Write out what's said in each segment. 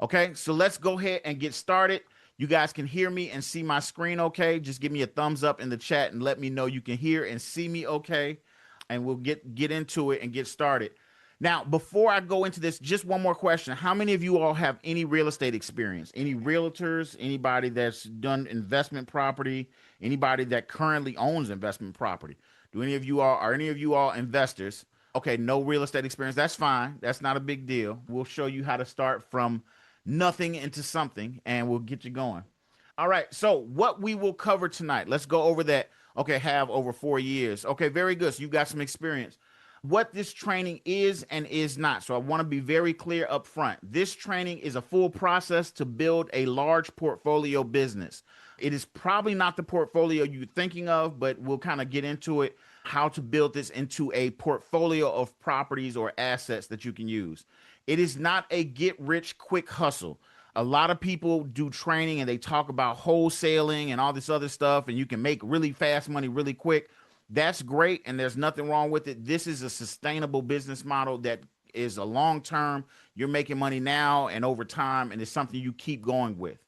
Okay, so let's go ahead and get started. You guys can hear me and see my screen okay. Just give me a thumbs up in the chat and let me know you can hear and see me okay. And we'll get into it and get started. Now, before I go into this, just one more question. How many of you all have any real estate experience? Any realtors, anybody that's done investment property, anybody that currently owns investment property? Do any of you all, are any of you all investors? Okay, no real estate experience. That's fine. That's not a big deal. We'll show you how to start from nothing into something and we'll get you going. All right. So, what we will cover tonight, let's go over that. Okay, have over 4 years. Okay, very good. So, you got some experience. What this training is and is not. So, I want to be very clear up front. This training is a full process to build a large portfolio business. It is probably not the portfolio you're thinking of, but we'll kind of get into it how to build this into a portfolio of properties or assets that you can use. It is not a get rich quick hustle. A lot of people do training and they talk about wholesaling and all this other stuff, and you can make really fast money really quick. That's great, and there's nothing wrong with it. This is a sustainable business model that is a long term. You're making money now and over time, and it's something you keep going with.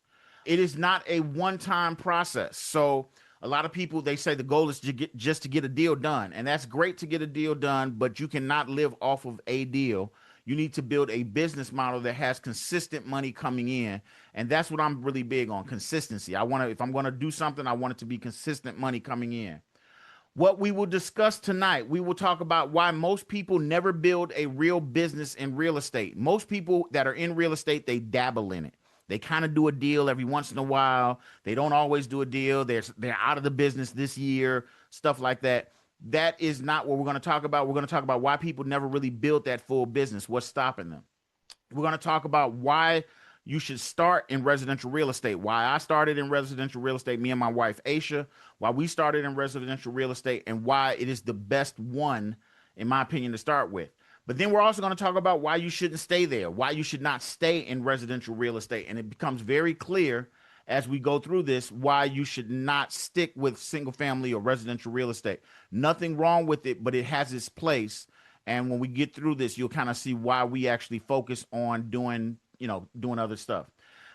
It is not a one-time process. So a lot of people, they say the goal is to get just to get a deal done, and that's great to get a deal done, but you cannot live off of a deal. You need to build a business model that has consistent money coming in, and that's what I'm really big on, consistency. I want to, if I'm going to do something, I want it to be consistent money coming in. What we will discuss tonight, we will talk about why most people never build a real business in real estate. Most people that are in real estate, they dabble in it. They kind of do a deal every once in a while. They don't always do a deal. They're out of the business this year, stuff like that. That is not what we're going to talk about. We're going to talk about why people never really build that full business. What's stopping them? We're going to talk about why you should start in residential real estate. Why I started in residential real estate, me and my wife, Aisha, why we started in residential real estate, and why it is the best one, in my opinion, to start with. But then we're also going to talk about why you shouldn't stay there, why you should not stay in residential real estate. And it becomes very clear as we go through this why you should not stick with single family or residential real estate. Nothing wrong with it, but it has its place. And when we get through this, you'll kind of see why we actually focus on doing other stuff.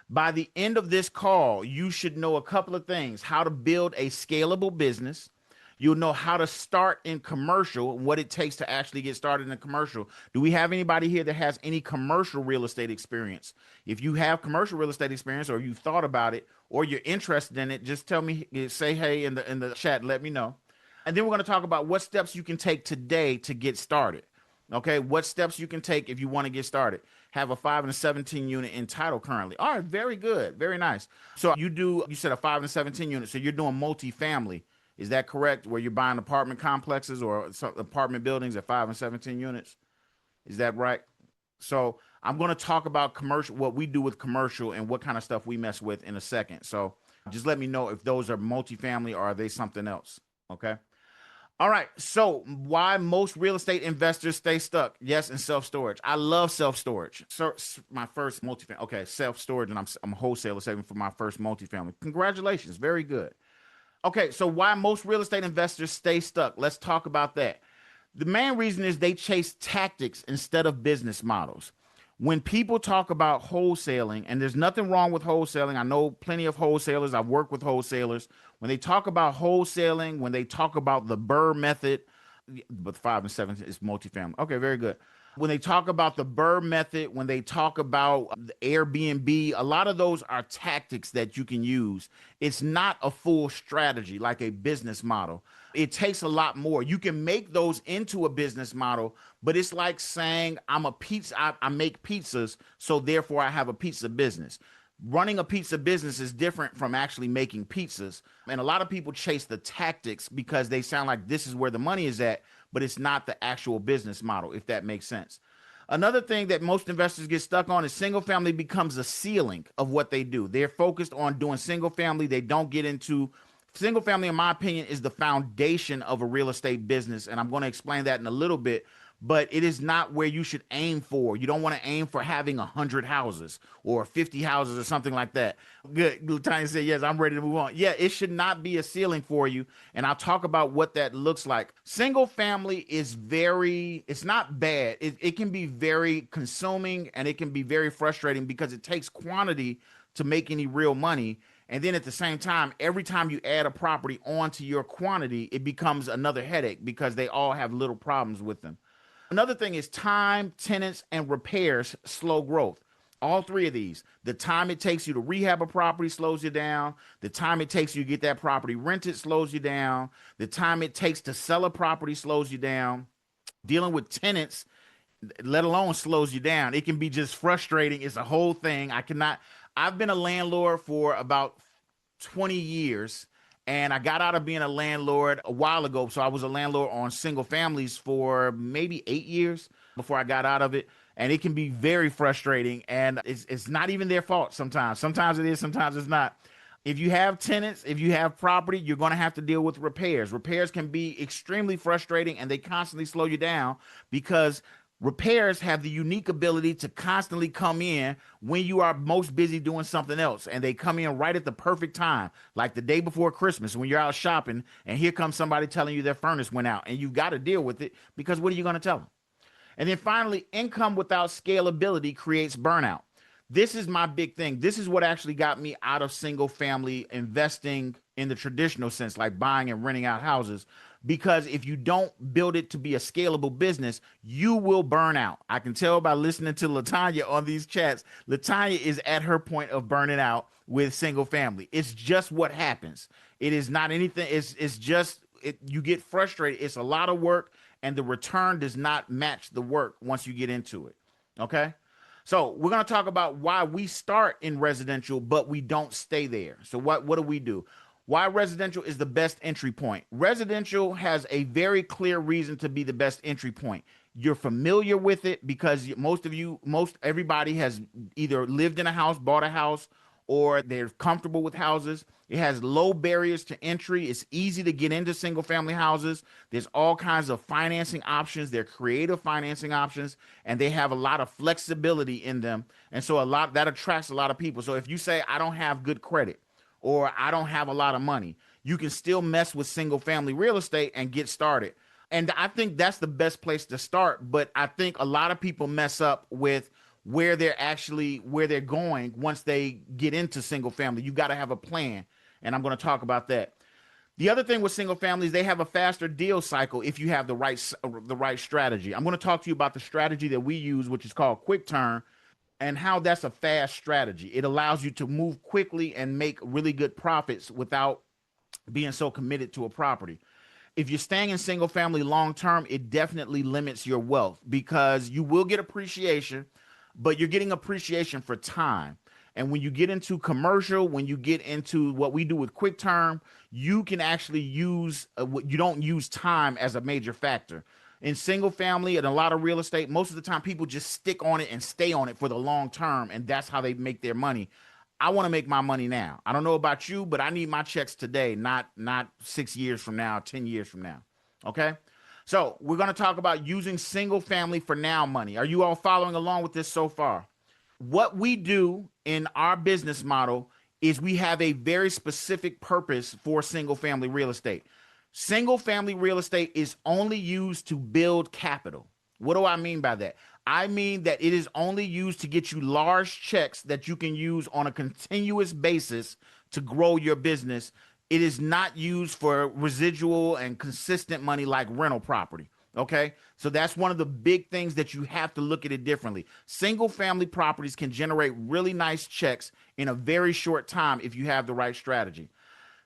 By the end of this call, you should know a couple of things: how to build a scalable business. You'll know how to start in commercial and what it takes to actually get started in commercial. Do we have anybody here that has any commercial real estate experience? If you have commercial real estate experience, or you've thought about it, or you're interested in it, just tell me, say hey in the chat, let me know. And then we're going to talk about what steps you can take today to get started. Okay, what steps you can take if you want to get started. Have a 5 and a 17 unit in title currently. All right, very good, very nice. So you said a 5 and a 17 unit, so you're doing multifamily. Is that correct? Where you're buying apartment complexes or apartment buildings at 5 and 17 units? Is that right? So I'm going to talk about commercial, what we do with commercial and what kind of stuff we mess with in a second. So just let me know if those are multifamily or are they something else. Okay. All right. So why most real estate investors stay stuck? Yes, in self-storage. I love self-storage. So my first multifamily. Okay, self-storage, and I'm a wholesaler saving for my first multifamily. Congratulations. Very good. Okay, so why most real estate investors stay stuck? Let's talk about that. The main reason is they chase tactics instead of business models. When people talk about wholesaling, and there's nothing wrong with wholesaling, I know plenty of wholesalers, I've worked with wholesalers. When they talk about wholesaling, when they talk about the Burr method, but 5 and 7 is multifamily. Okay, very good. When they talk about the Burr method, when they talk about the Airbnb, a lot of those are tactics that you can use. It's not a full strategy like a business model. It takes a lot more. You can make those into a business model, but it's like saying I make pizzas, so therefore I have a pizza business. Running a pizza business is different from actually making pizzas. And a lot of people chase the tactics because they sound like this is where the money is at, but it's not the actual business model, if that makes sense. Another thing that most investors get stuck on is single family becomes a ceiling of what they do. They're focused on doing single family. They don't get into single family, in my opinion, is the foundation of a real estate business. And I'm going to explain that in a little bit. but it is not where you should aim for. You don't want to aim for having 100 houses or 50 houses or something like that. Good. Latanya said, yes, I'm ready to move on. Yeah, it should not be a ceiling for you. And I'll talk about what that looks like. Single family is it's not bad. It can be very consuming and it can be very frustrating because it takes quantity to make any real money. And then at the same time, every time you add a property onto your quantity, it becomes another headache because they all have little problems with them. Another thing is time, tenants, and repairs slow growth. All three of these. The time it takes you to rehab a property slows you down. The time it takes you to get that property rented slows you down. The time it takes to sell a property slows you down. Dealing with tenants, let alone slows you down. It can be just frustrating. It's a whole thing. I've been a landlord for about 20 years. And I got out of being a landlord a while ago. So I was a landlord on single families for maybe 8 years before I got out of it. And it can be very frustrating. And it's not even their fault sometimes. Sometimes it is, sometimes it's not. If you have tenants, if you have property, you're going to have to deal with repairs. Repairs can be extremely frustrating and they constantly slow you down because repairs have the unique ability to constantly come in when you are most busy doing something else. And they come in right at the perfect time, like the day before Christmas when you're out shopping and here comes somebody telling you their furnace went out and you've got to deal with it because what are you going to tell them? And then finally, income without scalability creates burnout. This is my big thing. This is what actually got me out of single family investing in the traditional sense, like buying and renting out houses. Because if you don't build it to be a scalable business, you will burn out. I can tell by listening to Latanya on these chats. Latanya is at her point of burning out with single family. It's just what happens. It is not anything. It's just you get frustrated. It's a lot of work, and the return does not match the work once you get into it. Okay. So we're going to talk about why we start in residential, but we don't stay there. So what do we do? Why residential is the best entry point. Residential has a very clear reason to be the best entry point. You're familiar with it because everybody has either lived in a house, bought a house, or they're comfortable with houses. It has low barriers to entry. It's easy to get into single family houses. There's all kinds of financing options. They're creative financing options, and they have a lot of flexibility in them. And so that attracts a lot of people. So if you say, I don't have good credit, or I don't have a lot of money, you can still mess with single family real estate and get started. And I think that's the best place to start. But I think a lot of people mess up with where they're going once they get into single family. You got to have a plan. And I'm going to talk about that. The other thing with single families, they have a faster deal cycle if you have the right strategy. I'm going to talk to you about the strategy that we use, which is called QuickTurn, and how that's a fast strategy. It allows you to move quickly and make really good profits without being so committed to a property. If you're staying in single family long term, it definitely limits your wealth because you will get appreciation, but you're getting appreciation for time. And when you get into commercial, when you get into what we do with QuickTurn, you can actually use you don't use time as a major factor. In single family and a lot of real estate, most of the time people just stick on it and stay on it for the long term, and that's how they make their money. I want to make my money now. I don't know about you, but I need my checks today, not 6 years from now, 10 years from now. Okay? So we're going to talk about using single family for now money. Are you all following along with this so far? What we do in our business model is we have a very specific purpose for single family real estate. Single family real estate is only used to build capital. What do I mean by that? I mean that it is only used to get you large checks that you can use on a continuous basis to grow your business. It is not used for residual and consistent money like rental property. Okay, so that's one of the big things that you have to look at it differently. Single family properties can generate really nice checks in a very short time if you have the right strategy.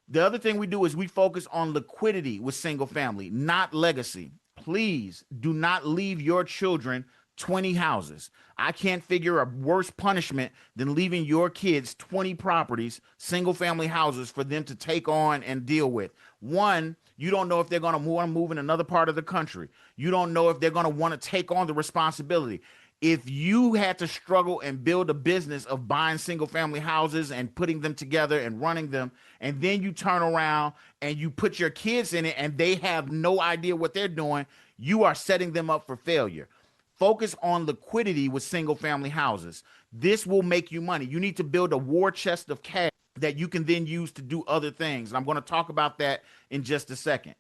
The other thing we do is we focus on liquidity with single family, not legacy. Please do not leave your children 20 houses. I can't figure a worse punishment than leaving your kids 20 properties, single family houses for them to take on and deal with. One, you don't know if they're going to want to move in another part of the country. You don't know if they're going to want to take on the responsibility. If you had to struggle and build a business of buying single family houses and putting them together and running them, and then you turn around and you put your kids in it and they have no idea what they're doing, you are setting them up for failure. Focus on liquidity with single family houses. This will make you money. You need to build a war chest of cash that you can then use to do other things. And I'm going to talk about that in just a second.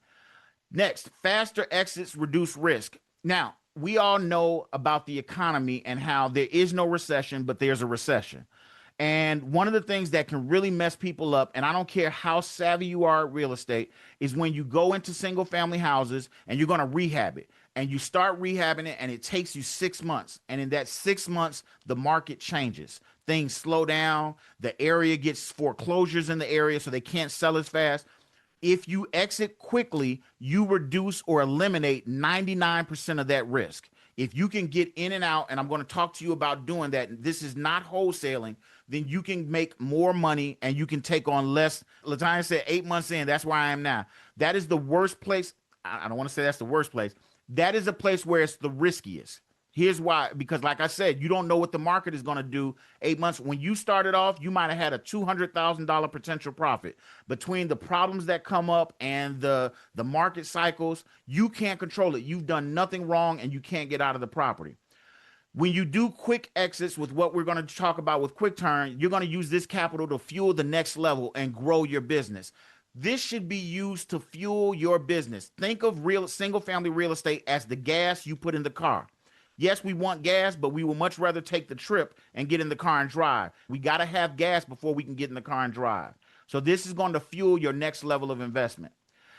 Next, faster exits reduce risk. Now, we all know about the economy and how there is no recession, but there's a recession. And one of the things that can really mess people up, and I don't care how savvy you are at real estate, is when you go into single family houses and you're going to rehab it. And you start rehabbing it, and it takes you 6 months. And in that 6 months, the market changes. Things slow down. The area gets foreclosures in the area, so they can't sell as fast. If you exit quickly, you reduce or eliminate 99% of that risk. If you can get in and out, and I'm going to talk to you about doing that, this is not wholesaling, then you can make more money and you can take on less. Latanya said 8 months in, that's where I am now. That is the worst place. I don't want to say that's the worst place. That is a place where it's the riskiest. Here's why, because like I said, you don't know what the market is going to do 8 months. When you started off, you might have had a $200,000 potential profit. Between the problems that come up and the market cycles, you can't control it. You've done nothing wrong and you can't get out of the property. When you do quick exits with what we're going to talk about with QuickTurn, you're going to use this capital to fuel the next level and grow your business. This should be used to fuel your business. Think of single family real estate as the gas you put in the car. Yes, we want gas, but we would much rather take the trip and get in the car and drive. We got to have gas before we can get in the car and drive. So this is going to fuel your next level of investment.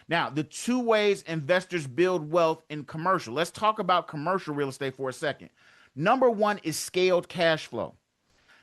Now, the two ways investors build wealth in commercial. Let's talk about commercial real estate for a second. Number one is scaled cash flow.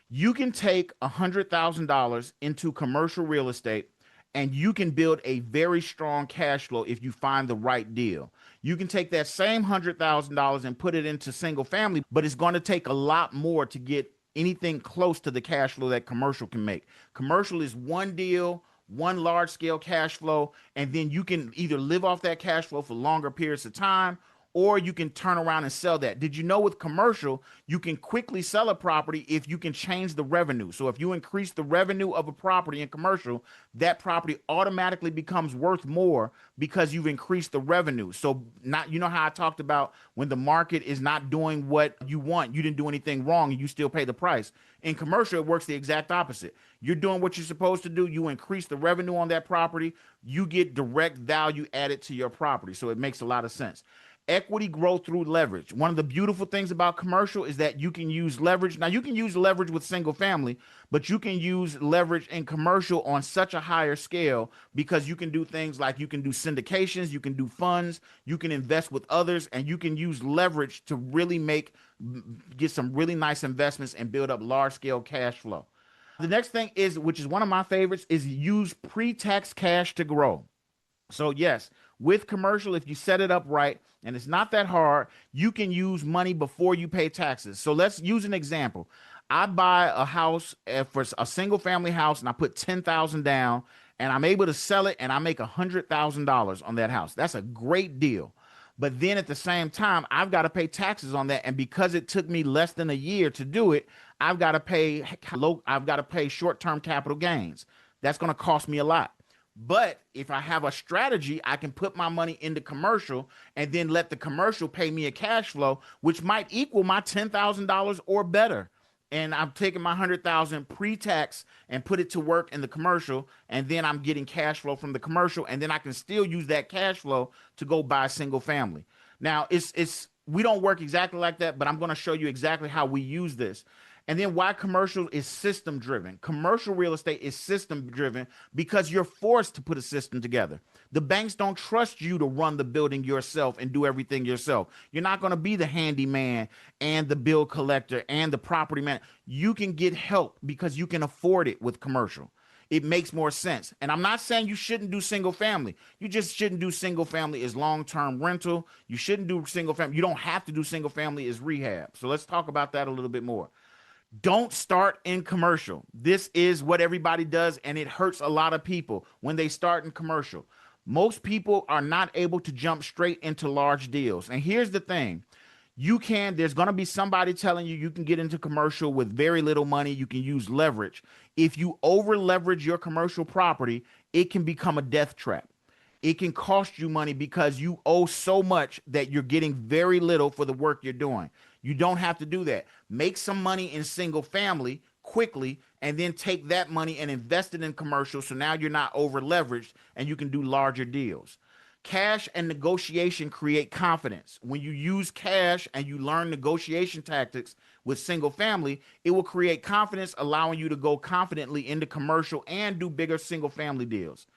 You can take $100,000 into commercial real estate and you can build a very strong cash flow if you find the right deal. You can take that same $100,000 and put it into single family, but it's going to take a lot more to get anything close to the cash flow that commercial can make. Commercial is one deal, one large scale cash flow, and then you can either live off that cash flow for longer periods of time, or you can turn around and sell that. Did you know with commercial, you can quickly sell a property if you can change the revenue? So if you increase the revenue of a property in commercial, that property automatically becomes worth more because you've increased the revenue. So not, you know how I talked about when the market is not doing what you want, you didn't do anything wrong and you still pay the price. In commercial, it works the exact opposite. You're doing what you're supposed to do. You increase the revenue on that property. You get direct value added to your property. So it makes a lot of sense. Equity growth through leverage. One of the beautiful things about commercial is that you can use leverage. Now, you can use leverage with single family, but you can use leverage in commercial on such a higher scale because you can do things like you can do syndications, you can do funds, you can invest with others, and you can use leverage to really get some really nice investments and build up large scale cash flow. The next thing is, which is one of my favorites, is use pre-tax cash to grow. So yes, with commercial, if you set it up right, and it's not that hard, you can use money before you pay taxes. So let's use an example. I buy a house for a single family house and I put 10,000 down and I'm able to sell it and I make $100,000 on that house. That's a great deal. But then at the same time, I've got to pay taxes on that. And because it took me less than a year to do it, I've got to pay short-term capital gains. That's going to cost me a lot. But if I have a strategy, I can put my money into commercial and then let the commercial pay me a cash flow, which might equal my $10,000 or better. And I'm taking my 100,000 pre-tax and put it to work in the commercial, and then I'm getting cash flow from the commercial, and then I can still use that cash flow to go buy a single family. Now, we don't work exactly like that, but I'm going to show you exactly how we use this. And then why commercial is system driven. Commercial real estate is system driven because you're forced to put a system together. The banks don't trust you to run the building yourself and do everything yourself. You're not going to be the handyman and the bill collector and the property man. You can get help because you can afford it with commercial. It makes more sense. And I'm not saying you shouldn't do single family. You just shouldn't do single family as long-term rental. You shouldn't do single family. You don't have to do single family as rehab. So let's talk about that a little bit more. Don't start in commercial. This is what everybody does, and it hurts a lot of people when they start in commercial. Most people are not able to jump straight into large deals. And here's the thing. There's going to be somebody telling you can get into commercial with very little money. You can use leverage. If you over leverage your commercial property, it can become a death trap. It can cost you money because you owe so much that you're getting very little for the work you're doing. You don't have to do that. Make some money in single family quickly and then take that money and invest it in commercial, so now you're not over leveraged and you can do larger deals. Cash and negotiation create confidence. When you use cash and you learn negotiation tactics with single family, it will create confidence, allowing you to go confidently into commercial and do bigger single family deals.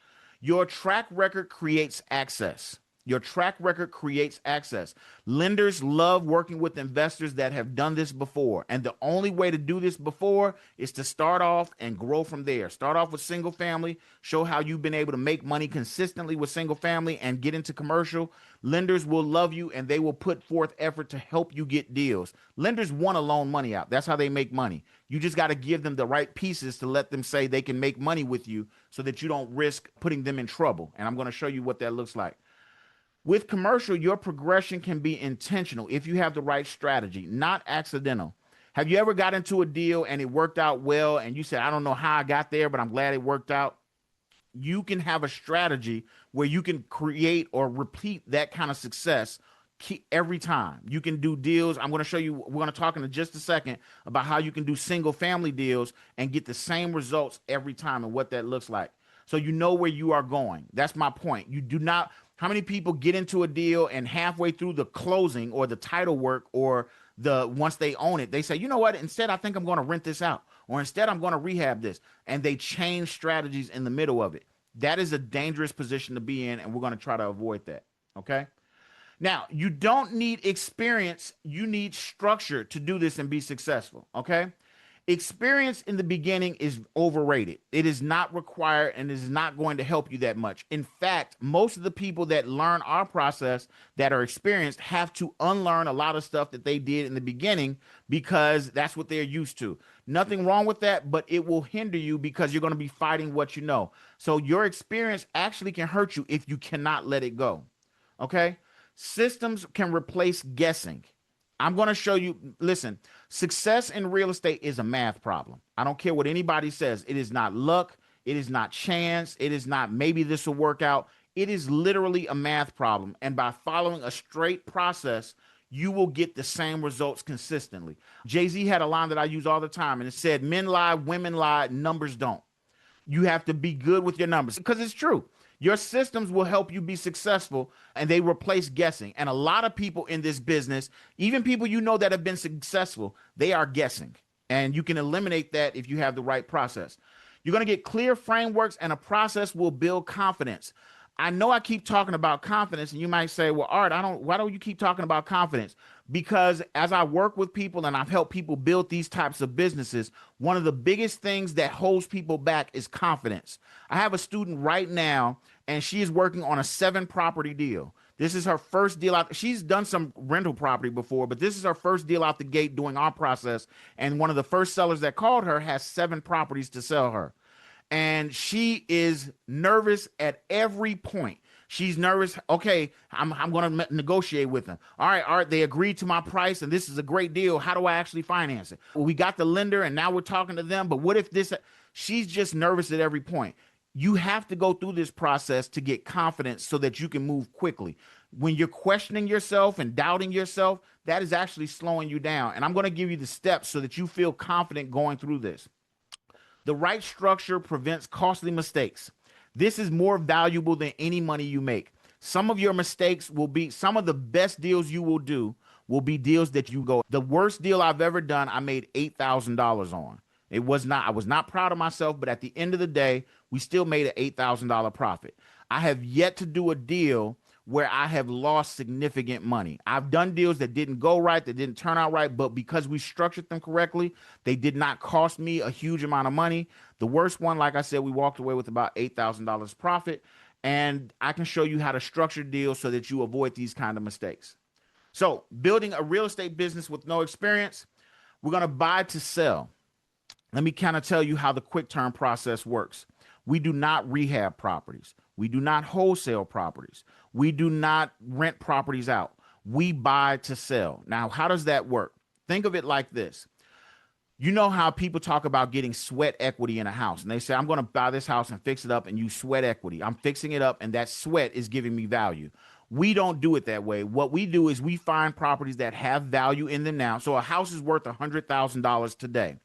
Your track record creates access. Your track record creates access. Lenders love working with investors that have done this before. And the only way to do this before is to start off and grow from there. Start off with single family, show how you've been able to make money consistently with single family and get into commercial. Lenders will love you and they will put forth effort to help you get deals. Lenders want to loan money out. That's how they make money. You just got to give them the right pieces to let them say they can make money with you so that you don't risk putting them in trouble. And I'm going to show you what that looks like. With commercial, your progression can be intentional if you have the right strategy, not accidental. Have you ever got into a deal and it worked out well and you said, I don't know how I got there, but I'm glad it worked out? You can have a strategy where you can create or repeat that kind of success every time. You can do deals. I'm going to show you, we're going to talk in just a second about how you can do single family deals and get the same results every time and what that looks like. So you know where you are going. That's my point. You do not. How many people get into a deal and halfway through the closing or the title work or once they own it, they say, you know what, instead I think I'm going to rent this out, or instead I'm going to rehab this, and they change strategies in the middle of it. That is a dangerous position to be in, and we're going to try to avoid that. Okay. Now, you don't need experience. You need structure to do this and be successful. Okay. Experience in the beginning is overrated. It is not required and is not going to help you that much. In fact, most of the people that learn our process that are experienced have to unlearn a lot of stuff that they did in the beginning because that's what they're used to. Nothing wrong with that, but it will hinder you because you're going to be fighting what you know. So your experience actually can hurt you if you cannot let it go. Okay? Systems can replace guessing. I'm going to show you, listen, success in real estate is a math problem. I don't care what anybody says. It is not luck. It is not chance. It is not maybe this will work out. It is literally a math problem. And by following a straight process, you will get the same results consistently. Jay-Z had a line that I use all the time, and it said, men lie, women lie, numbers don't. You have to be good with your numbers because it's true. Your systems will help you be successful and they replace guessing. And a lot of people in this business, even people you know that have been successful, they are guessing. And you can eliminate that if you have the right process. You're going to get clear frameworks and a process will build confidence. I know I keep talking about confidence and you might say, well, Art, why don't you keep talking about confidence? Because as I work with people and I've helped people build these types of businesses, one of the biggest things that holds people back is confidence. I have a student right now and she is working on a 7-property deal. This is her first deal out. She's done some rental property before, but this is her first deal out the gate doing our process. And one of the first sellers that called her has 7 properties to sell her. And she is nervous at every point. She's nervous. Okay, I'm going to negotiate with them. All right, Art, they agreed to my price, and this is a great deal. How do I actually finance it? Well, we got the lender, and now we're talking to them. But what if this? She's just nervous at every point. You have to go through this process to get confidence so that you can move quickly. When you're questioning yourself and doubting yourself, that is actually slowing you down. And I'm going to give you the steps so that you feel confident going through this. The right structure prevents costly mistakes. This is more valuable than any money you make. Some of your mistakes will be, some of the best deals you will do will be deals that you go, the worst deal I've ever done, I made $8,000 on. I was not proud of myself, but at the end of the day, we still made an $8,000 profit. I have yet to do a deal where I have lost significant money. I've done deals that didn't go right, that didn't turn out right, but because we structured them correctly, they did not cost me a huge amount of money. The worst one, like I said, we walked away with about $8,000 profit, and I can show you how to structure deals so that you avoid these kind of mistakes. So building a real estate business with no experience, we're going to buy to sell. Let me kind of tell you how the QuickTurn process works. We do not rehab properties. We do not wholesale properties. We do not rent properties out. We buy to sell. Now, how does that work? Think of it like this. You know how people talk about getting sweat equity in a house, and they say, I'm going to buy this house and fix it up and use sweat equity. I'm fixing it up, and that sweat is giving me value. We don't do it that way. What we do is we find properties that have value in them now. So a house is worth $100,000 today.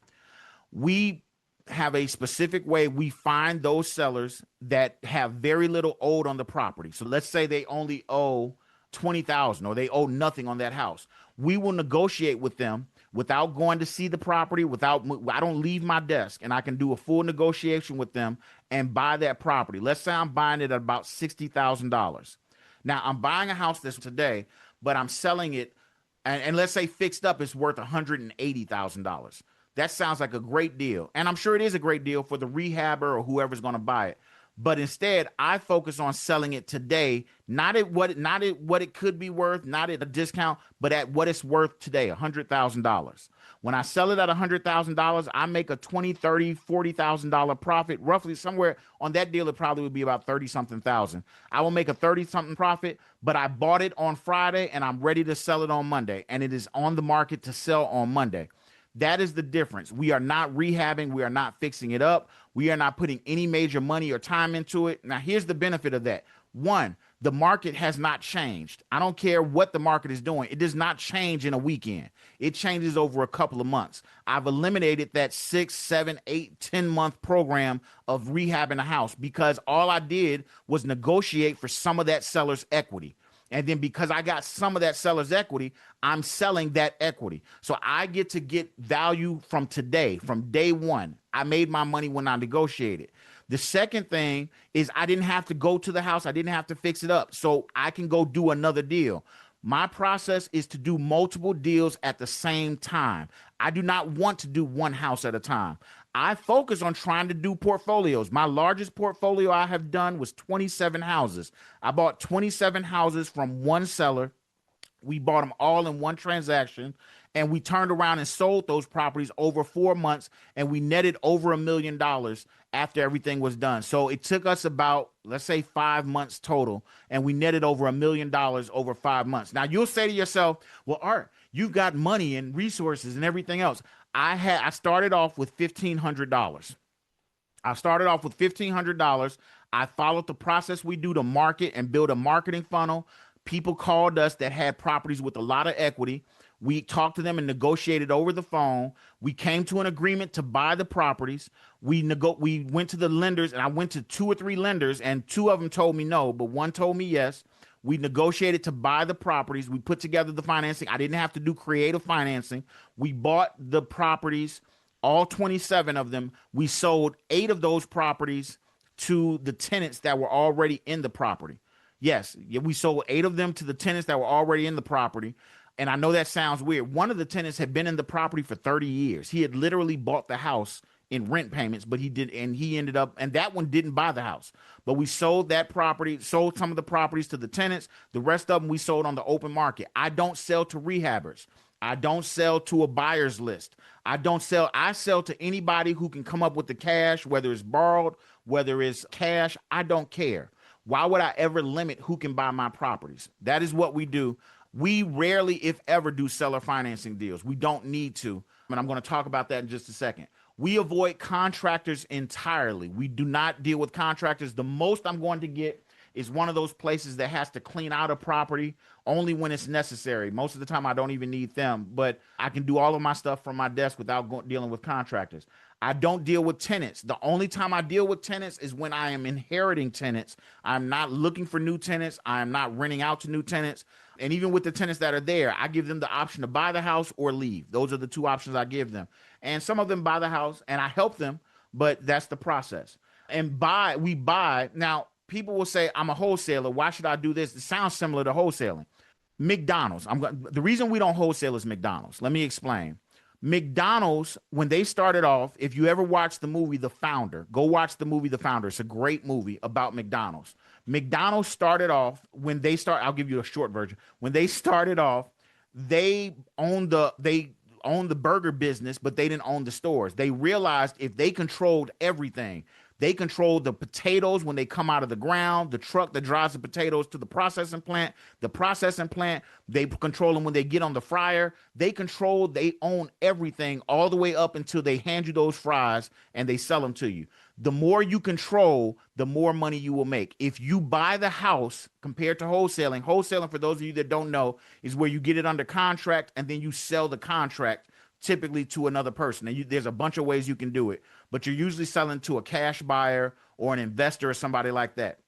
We have a specific way we find those sellers that have very little owed on the property. So let's say they only owe 20,000 or they owe nothing on that house. We will negotiate with them without going to see the property, without I don't leave my desk, and I can do a full negotiation with them and buy that property. Let's say I'm buying it at about $60,000. Now I'm buying a house this today, but I'm selling it, and let's say fixed up is worth $180,000. That sounds like a great deal. And I'm sure it is a great deal for the rehabber or whoever's going to buy it. But instead, I focus on selling it today, not at what it could be worth, not at a discount, but at what it's worth today, $100,000. When I sell it at $100,000, I make a $20,000, $30,000, $40,000 profit, roughly somewhere on that deal. It probably would be about 30 something thousand. I will make a 30 something profit, but I bought it on Friday and I'm ready to sell it on Monday, and it is on the market to sell on Monday. That is the difference. We are not rehabbing. We are not fixing it up. We are not putting any major money or time into it. Now, here's the benefit of that. One, the market has not changed. I don't care what the market is doing. It does not change in a weekend. It changes over a couple of months. I've eliminated that 6, 7, 8, 10-month program of rehabbing a house because all I did was negotiate for some of that seller's equity. And then because I got some of that seller's equity, I'm selling that equity. So I get to get value from today, from day one. I made my money when I negotiated. The second thing is I didn't have to go to the house. I didn't have to fix it up. So I can go do another deal. My process is to do multiple deals at the same time. I do not want to do one house at a time. I focus on trying to do portfolios. My largest portfolio I have done was 27 houses. I bought 27 houses from one seller. We bought them all in one transaction, and we turned around and sold those properties over 4 months, and we netted over $1 million after everything was done. So it took us about, let's say, 5 months total, and we netted over $1 million over 5 months. Now you'll say to yourself, well, Art, you've got money and resources and everything else. I started off with $1,500. I started off with $1,500. I followed the process we do to market and build a marketing funnel. People called us that had properties with a lot of equity. We talked to them and negotiated over the phone. We came to an agreement to buy the properties. We went to the lenders, and I went to 2 or 3 lenders, and 2 of them told me no, but 1 told me yes. We negotiated to buy the properties. We put together the financing. I didn't have to do creative financing. We bought the properties, all 27 of them. We sold 8 of those properties to the tenants that were already in the property. Yes, we sold 8 of them to the tenants that were already in the property. And I know that sounds weird. One of the tenants had been in the property for 30 years. He had literally bought the house in rent payments, but he ended up, and that one didn't buy the house. But we sold that property, sold some of the properties to the tenants. The rest of them we sold on the open market. I don't sell to rehabbers. I don't sell to a buyer's list. I sell to anybody who can come up with the cash, whether it's borrowed, whether it's cash. I don't care. Why would I ever limit who can buy my properties? That is what we do. We rarely, if ever, do seller financing deals. We don't need to. And I'm going to talk about that in just a second. We avoid contractors entirely. We do not deal with contractors. The most I'm going to get is one of those places that has to clean out a property only when it's necessary. Most of the time, I don't even need them, but I can do all of my stuff from my desk without dealing with contractors. I don't deal with tenants. The only time I deal with tenants is when I am inheriting tenants. I'm not looking for new tenants. I am not renting out to new tenants. And even with the tenants that are there, I give them the option to buy the house or leave. Those are the 2 options I give them. And some of them buy the house, and I help them, but that's the process. And we buy. Now, people will say, I'm a wholesaler. Why should I do this? It sounds similar to wholesaling. McDonald's. The reason we don't wholesale is McDonald's. Let me explain. McDonald's, when they started off, if you ever watched the movie The Founder, go watch the movie The Founder. It's a great movie about McDonald's. McDonald's started off, I'll give you a short version. When they started off, they owned the burger business, but they didn't own the stores. They realized if they controlled everything, They control the potatoes when they come out of the ground, the truck that drives the potatoes to the processing plant, they control them when they get on the fryer. They own everything all the way up until they hand you those fries and they sell them to you. The more you control, the more money you will make. If you buy the house compared to wholesaling, for those of you that don't know, is where you get it under contract and then you sell the contract typically to another person. And there's a bunch of ways you can do it, but you're usually selling to a cash buyer or an investor or somebody like that.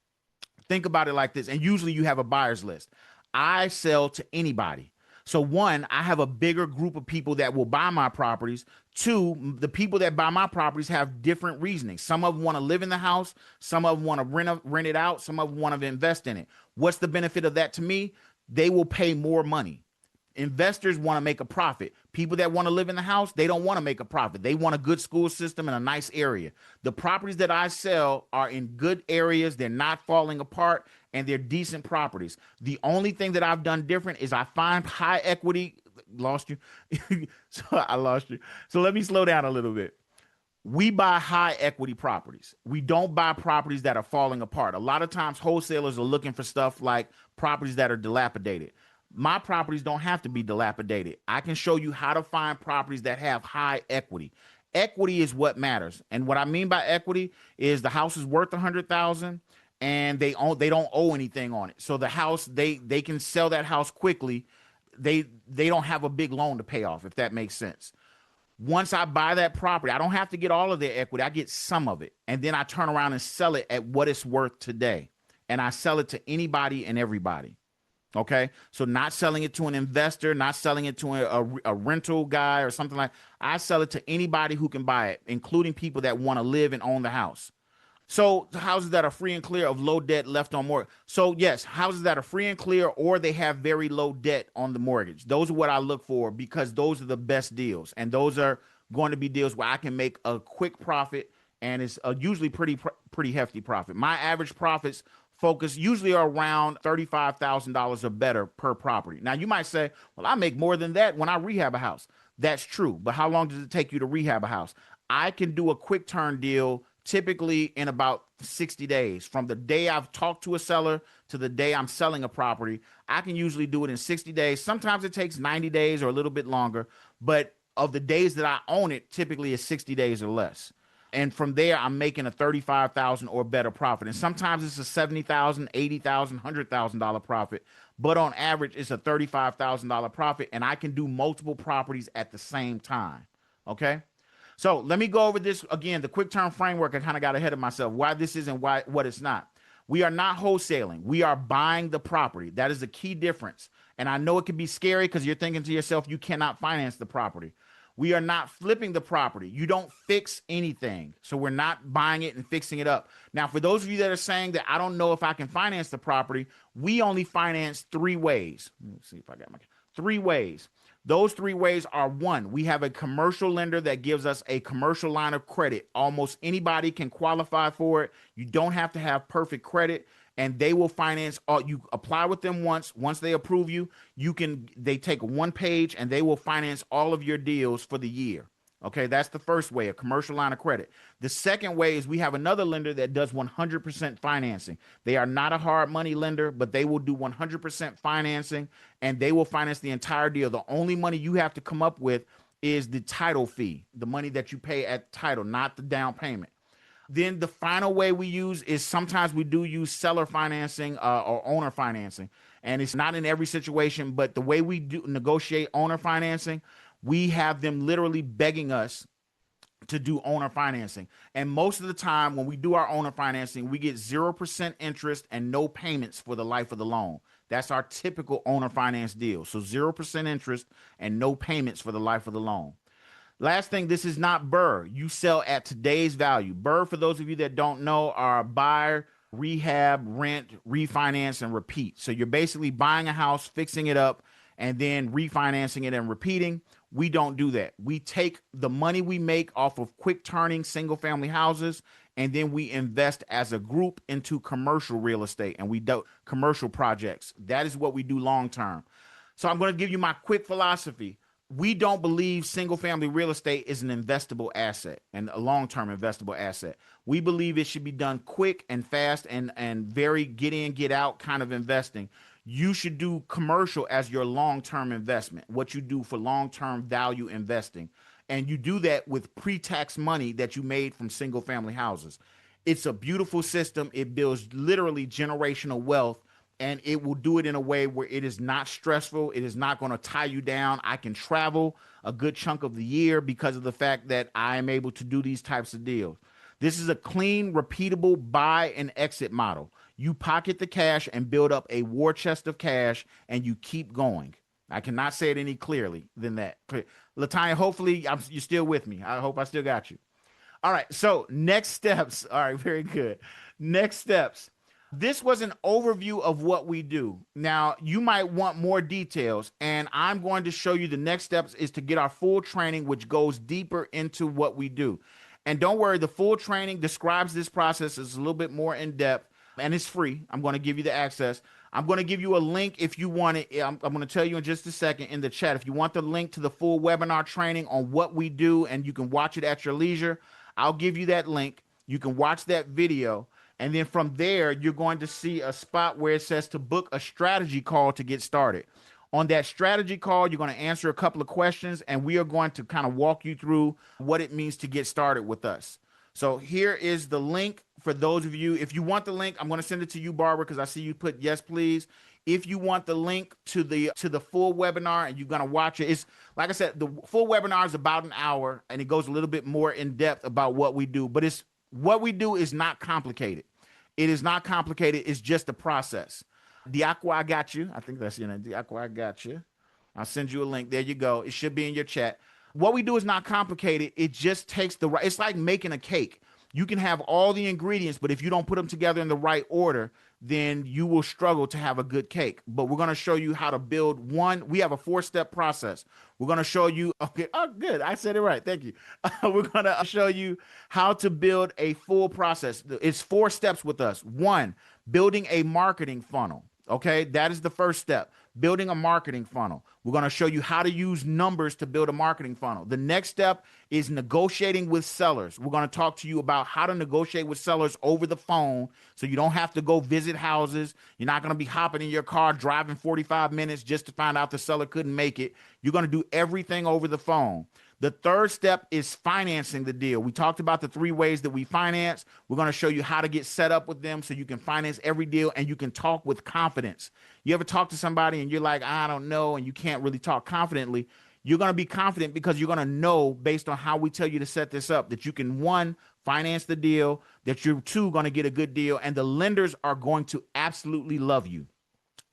Think about it like this, and usually you have a buyer's list. I sell to anybody. So one, I have a bigger group of people that will buy my properties. Two, the people that buy my properties have different reasoning. Some of them want to live in the house. Some of them want to rent it out. Some of them want to invest in it. What's the benefit of that to me? They will pay more money. Investors want to make a profit. People that want to live in the house, they don't want to make a profit. They want a good school system and a nice area. The properties that I sell are in good areas. They're not falling apart and they're decent properties. The only thing that I've done different is I find high equity. Lost you. So I lost you. So let me slow down a little bit. We buy high equity properties. We don't buy properties that are falling apart. A lot of times wholesalers are looking for stuff like properties that are dilapidated. My properties don't have to be dilapidated. I can show you how to find properties that have high equity. Equity is what matters. And what I mean by equity is the house is worth $100,000 and they don't owe anything on it. So the house, they can sell that house quickly. They don't have a big loan to pay off, if that makes sense. Once I buy that property, I don't have to get all of their equity. I get some of it. And then I turn around and sell it at what it's worth today. And I sell it to anybody and everybody. Okay, so not selling it to an investor, not selling it to a rental guy or something like. I sell it to anybody who can buy it, including people that want to live and own the house. So houses that are free and clear of low debt left on mortgage. So yes, houses that are free and clear or they have very low debt on the mortgage. Those are what I look for because those are the best deals, and those are going to be deals where I can make a quick profit, and it's usually pretty hefty profit. My average profits focus usually are around $35,000 or better per property. Now you might say, well, I make more than that when I rehab a house. That's true. But how long does it take you to rehab a house? I can do a quick turn deal typically in about 60 days. From the day I've talked to a seller to the day I'm selling a property, I can usually do it in 60 days. Sometimes it takes 90 days or a little bit longer, but of the days that I own it, typically it's 60 days or less. And from there, I'm making a $35,000 or better profit. And sometimes it's a $70,000, $80,000, $100,000 profit. But on average, it's a $35,000 profit. And I can do multiple properties at the same time. Okay. So let me go over this again. The quick turn framework, I kind of got ahead of myself. Why this is and what it's not. We are not wholesaling. We are buying the property. That is the key difference. And I know it can be scary because you're thinking to yourself, you cannot finance the property. We are not flipping the property. You don't fix anything. So we're not buying it and fixing it up. Now, for those of you that are saying that I don't know if I can finance the property, we only finance three ways. Let me see if I got my 3 ways. Those 3 ways are: one, we have a commercial lender that gives us a commercial line of credit. Almost anybody can qualify for it. You don't have to have perfect credit. And they will finance all. You apply with them once they approve you, they take 1 page and they will finance all of your deals for the year. Okay, that's the first way, a commercial line of credit. The second way is we have another lender that does 100% financing. They are not a hard money lender, but they will do 100% financing and they will finance the entire deal. The only money you have to come up with is the title fee, the money that you pay at title, not the down payment. Then the final way we use is sometimes we do use seller financing or owner financing. And it's not in every situation, but the way we do negotiate owner financing, we have them literally begging us to do owner financing. And most of the time when we do our owner financing, we get 0% interest and no payments for the life of the loan. That's our typical owner finance deal. So 0% interest and no payments for the life of the loan. Last thing, this is not BRRRR. You sell at today's value. BRRRR, for those of you that don't know, are buy, rehab, rent, refinance, and repeat. So you're basically buying a house, fixing it up, and then refinancing it and repeating. We don't do that. We take the money we make off of quick turning single family houses, and then we invest as a group into commercial real estate, and we do commercial projects. That is what we do long term. So I'm going to give you my quick philosophy. we don't believe single family real estate is an investable asset and a long-term investable asset. We believe it should be done quick and fast and very get in, get out kind of investing. You should do commercial as your long-term investment, what you do for long-term value investing. And you do that with pre-tax money that you made from single family houses. It's a beautiful system. It builds literally generational wealth, and it will do it in a way where it is not stressful. It is not going to tie you down. I can travel a good chunk of the year because of the fact that I am able to do these types of deals. This is a clean, repeatable buy and exit model. You pocket the cash and build up a war chest of cash, and you keep going. I cannot say it any clearly than that. Latanya, hopefully you're still with me. I hope I still got you. All right, so next steps. All right, very good. Next steps. This was an overview of what we do. Now, you might want more details, and I'm going to show you the next steps is to get our full training, which goes deeper into what we do. And don't worry, the full training describes this process. It's a little bit more in depth, and it's free. I'm going to give you the access. I'm going to give you a link if you want it. I'm going to tell you in just a second in the chat. If you want the link to the full webinar training on what we do, and you can watch it at your leisure, I'll give you that link. You can watch that video. And then from there, you're going to see a spot where it says to book a strategy call to get started. On that strategy call, you're going to answer a couple of questions, and we are going to kind of walk you through what it means to get started with us. So here is the link for those of you. If you want the link, I'm going to send it to you, Barbara, because I see you put yes, please. If you want the link to the full webinar and you're going to watch it, it's like I said, the full webinar is about an hour, and it goes a little bit more in depth about what we do. But it's what we do is not complicated. It is not complicated. It's just a process. Diakwa, I got you. I think that's your name. Diakwa, I got you. I'll send you a link. There you go. It should be in your chat. What we do is not complicated. It just takes the right. It's like making a cake. You can have all the ingredients, but if you don't put them together in the right order, then you will struggle to have a good cake. But we're going to show you how to build one. We have a 4-step process. We're going to show you. Okay. Oh, good. I said it right. Thank you. We're going to show you how to build a full process. It's 4 steps with us. 1, building a marketing funnel. Okay. That is the first step. Building a marketing funnel. We're going to show you how to use numbers to build a marketing funnel. The next step is negotiating with sellers. We're going to talk to you about how to negotiate with sellers over the phone so you don't have to go visit houses. You're not going to be hopping in your car, driving 45 minutes just to find out the seller couldn't make it. You're going to do everything over the phone. The third step is financing the deal. We talked about the 3 ways that we finance. We're going to show you how to get set up with them so you can finance every deal and you can talk with confidence. You ever talk to somebody and you're like, I don't know, and you can't really talk confidently? You're going to be confident because you're going to know based on how we tell you to set this up that you can, 1, finance the deal, that you're 2, going to get a good deal, and the lenders are going to absolutely love you.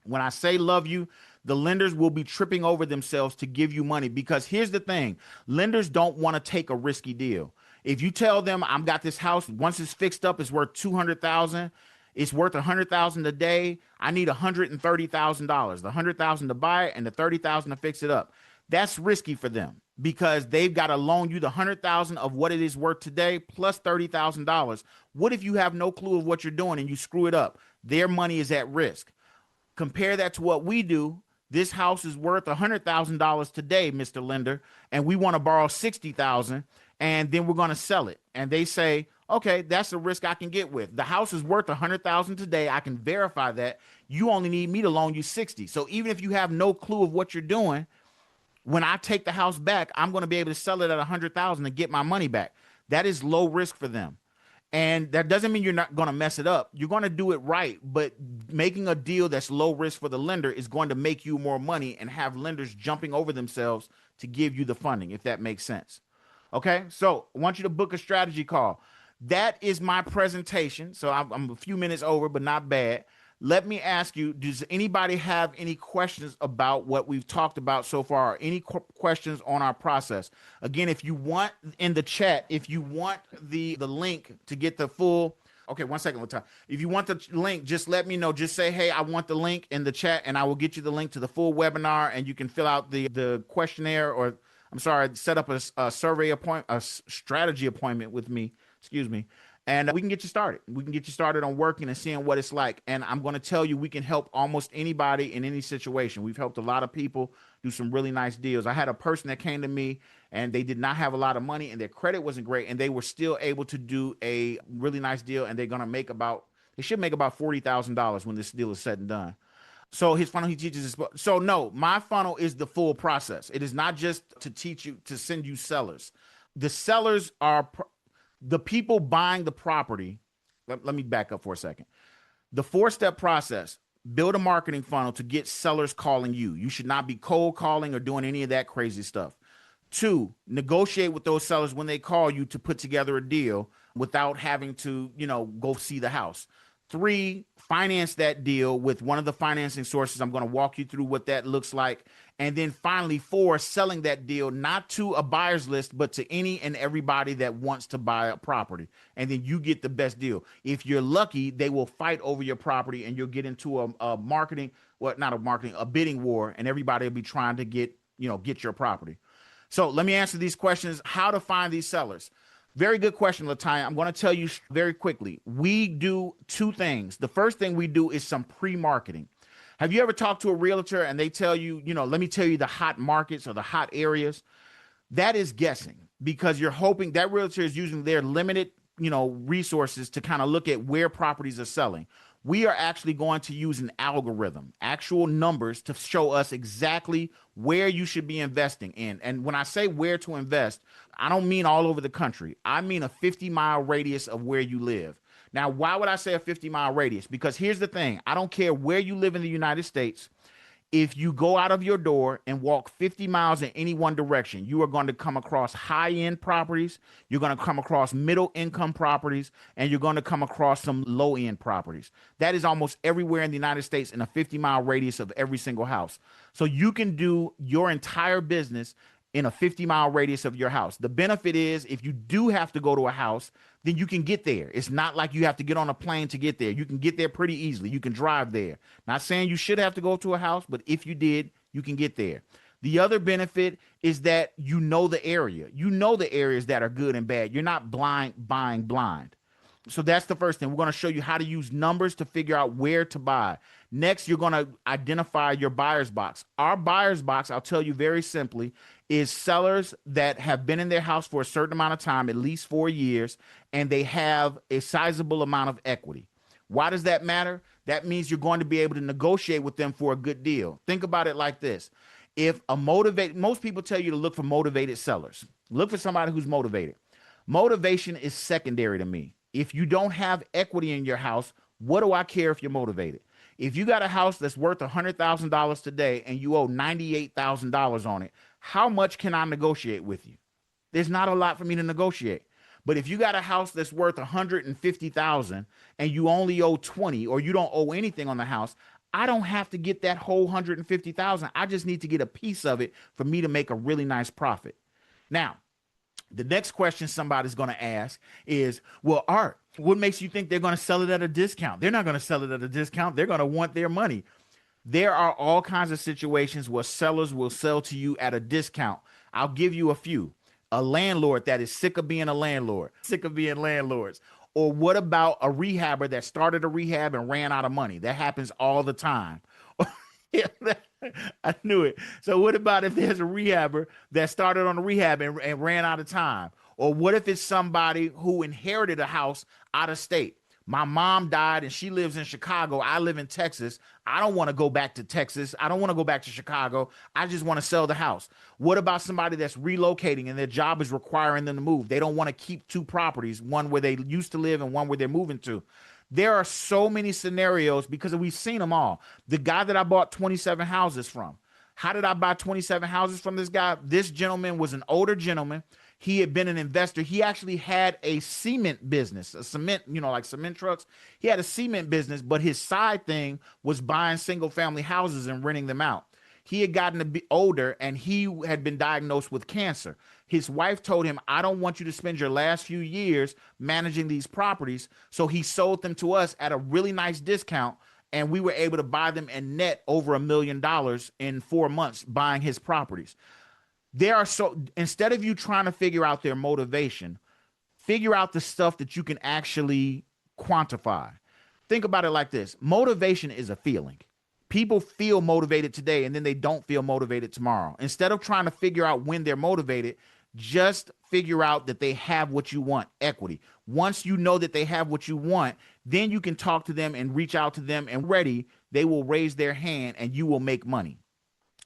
When I say love you, the lenders will be tripping over themselves to give you money because here's the thing. Lenders don't want to take a risky deal. If you tell them I've got this house, once it's fixed up, it's worth $200,000. It's worth $100,000 a day. I need $130,000. The $100,000 to buy it and the $30,000 to fix it up. That's risky for them because they've got to loan you the $100,000 of what it is worth today plus $30,000. What if you have no clue of what you're doing and you screw it up? Their money is at risk. Compare that to what we do. This house is worth $100,000 today, Mr. Lender, and we want to borrow $60,000, and then we're going to sell it. And they say, okay, that's a risk I can get with. The house is worth $100,000 today. I can verify that. You only need me to loan you 60. So even if you have no clue of what you're doing, when I take the house back, I'm going to be able to sell it at $100,000 and get my money back. That is low risk for them. And that doesn't mean you're not going to mess it up. You're going to do it right. But making a deal that's low risk for the lender is going to make you more money and have lenders jumping over themselves to give you the funding, if that makes sense. Okay, so I want you to book a strategy call. That is my presentation. So I'm a few minutes over, but not bad. Let me ask you, does anybody have any questions about what we've talked about so far? Any questions on our process? Again, if you want in the chat, if you want the link to get the full, okay, 1 second, one time. If you want the link, just let me know. Just say, hey, I want the link in the chat and I will get you the link to the full webinar and you can fill out the questionnaire or I'm sorry, set up a survey appointment, a strategy appointment with me, excuse me. and we can get you started. We can get you started on working and seeing what it's like. And I'm going to tell you, we can help almost anybody in any situation. We've helped a lot of people do some really nice deals. I had a person that came to me and they did not have a lot of money and their credit wasn't great, and they were still able to do a really nice deal. And they're going to make they should make about $40,000 when this deal is said and done. So his funnel, he teaches us. So no, my funnel is the full process. It is not just to teach you, to send you sellers. The sellers are the people buying the property. Let me back up for a second. The 4-step process: build a marketing funnel to get sellers calling you. You should not be cold calling or doing any of that crazy stuff. 2, negotiate with those sellers when they call you to put together a deal without having to, go see the house. 3, finance that deal with one of the financing sources. I'm going to walk you through what that looks like. And then finally, 4, selling that deal not to a buyer's list, but to any and everybody that wants to buy a property. And then you get the best deal. If you're lucky, they will fight over your property and you'll get into a bidding war, and everybody will be trying to get your property. So let me answer these questions. How to find these sellers. Very good question, Latanya. I'm going to tell you very quickly. We do 2 things. The first thing we do is some pre-marketing. Have you ever talked to a realtor and they tell you, let me tell you the hot markets or the hot areas? That is guessing, because you're hoping that realtor is using their limited, resources to kind of look at where properties are selling. We are actually going to use an algorithm, actual numbers, to show us exactly where you should be investing in. And when I say where to invest, I don't mean all over the country. I mean a 50-mile radius of where you live. Now, why would I say a 50-mile radius? Because here's the thing. I don't care where you live in the United States. If you go out of your door and walk 50 miles in any one direction, you are going to come across high-end properties, you're going to come across middle-income properties, and you're going to come across some low-end properties. That is almost everywhere in the United States in a 50-mile radius of every single house. So you can do your entire business in a 50-mile radius of your house. The benefit is, if you do have to go to a house, then you can get there. It's not like you have to get on a plane to get there. You can get there pretty easily. You can drive there. Not saying you should have to go to a house, but if you did, you can get there. The other benefit is that you know the area. You know the areas that are good and bad. You're not buying blind. So that's the first thing. We're going to show you how to use numbers to figure out where to buy. Next, you're going to identify your buyer's box. Our buyer's box, I'll tell you very simply, is sellers that have been in their house for a certain amount of time, at least 4 years, and they have a sizable amount of equity. Why does that matter? That means you're going to be able to negotiate with them for a good deal. Think about it like this. Most people tell you to look for motivated sellers. Look for somebody who's motivated. Motivation is secondary to me. If you don't have equity in your house, what do I care if you're motivated? If you got a house that's worth $100,000 today and you owe $98,000 on it, how much can I negotiate with you? There's not a lot for me to negotiate. But if you got a house that's worth $150,000 and you only owe 20, or you don't owe anything on the house, I don't have to get that whole $150,000. I just need to get a piece of it for me to make a really nice profit. Now, the next question somebody's going to ask is, well, Art, what makes you think they're going to sell it at a discount? They're not going to sell it at a discount. They're going to want their money. There are all kinds of situations where sellers will sell to you at a discount. I'll give you a few. A landlord that is sick of being a landlord, sick of being landlords. Or what about a rehabber that started a rehab and ran out of money? That happens all the time. I knew it. So what about if there's a rehabber that started on a rehab and ran out of time? Or what if it's somebody who inherited a house out of state? My mom died and she lives in Chicago. I live in Texas. I don't want to go back to Texas. I don't want to go back to Chicago. I just want to sell the house. What about somebody that's relocating and their job is requiring them to move? They don't want to keep 2 properties, one where they used to live and one where they're moving to. There are so many scenarios because we've seen them all. The guy that I bought 27 houses from. How did I buy 27 houses from this guy? This gentleman was an older gentleman. He had been an investor. He actually had a cement business, a cement, like cement trucks. He had a cement business, but his side thing was buying single family houses and renting them out. He had gotten to be older and he had been diagnosed with cancer. His wife told him, I don't want you to spend your last few years managing these properties. So he sold them to us at a really nice discount. And we were able to buy them and net over $1 million in 4 months buying his properties. Instead of you trying to figure out their motivation, figure out the stuff that you can actually quantify. Think about it like this. Motivation is a feeling. People feel motivated today and then they don't feel motivated tomorrow. Instead of trying to figure out when they're motivated, just figure out that they have what you want, equity. Once you know that they have what you want, then you can talk to them and reach out to them, and ready, they will raise their hand and you will make money.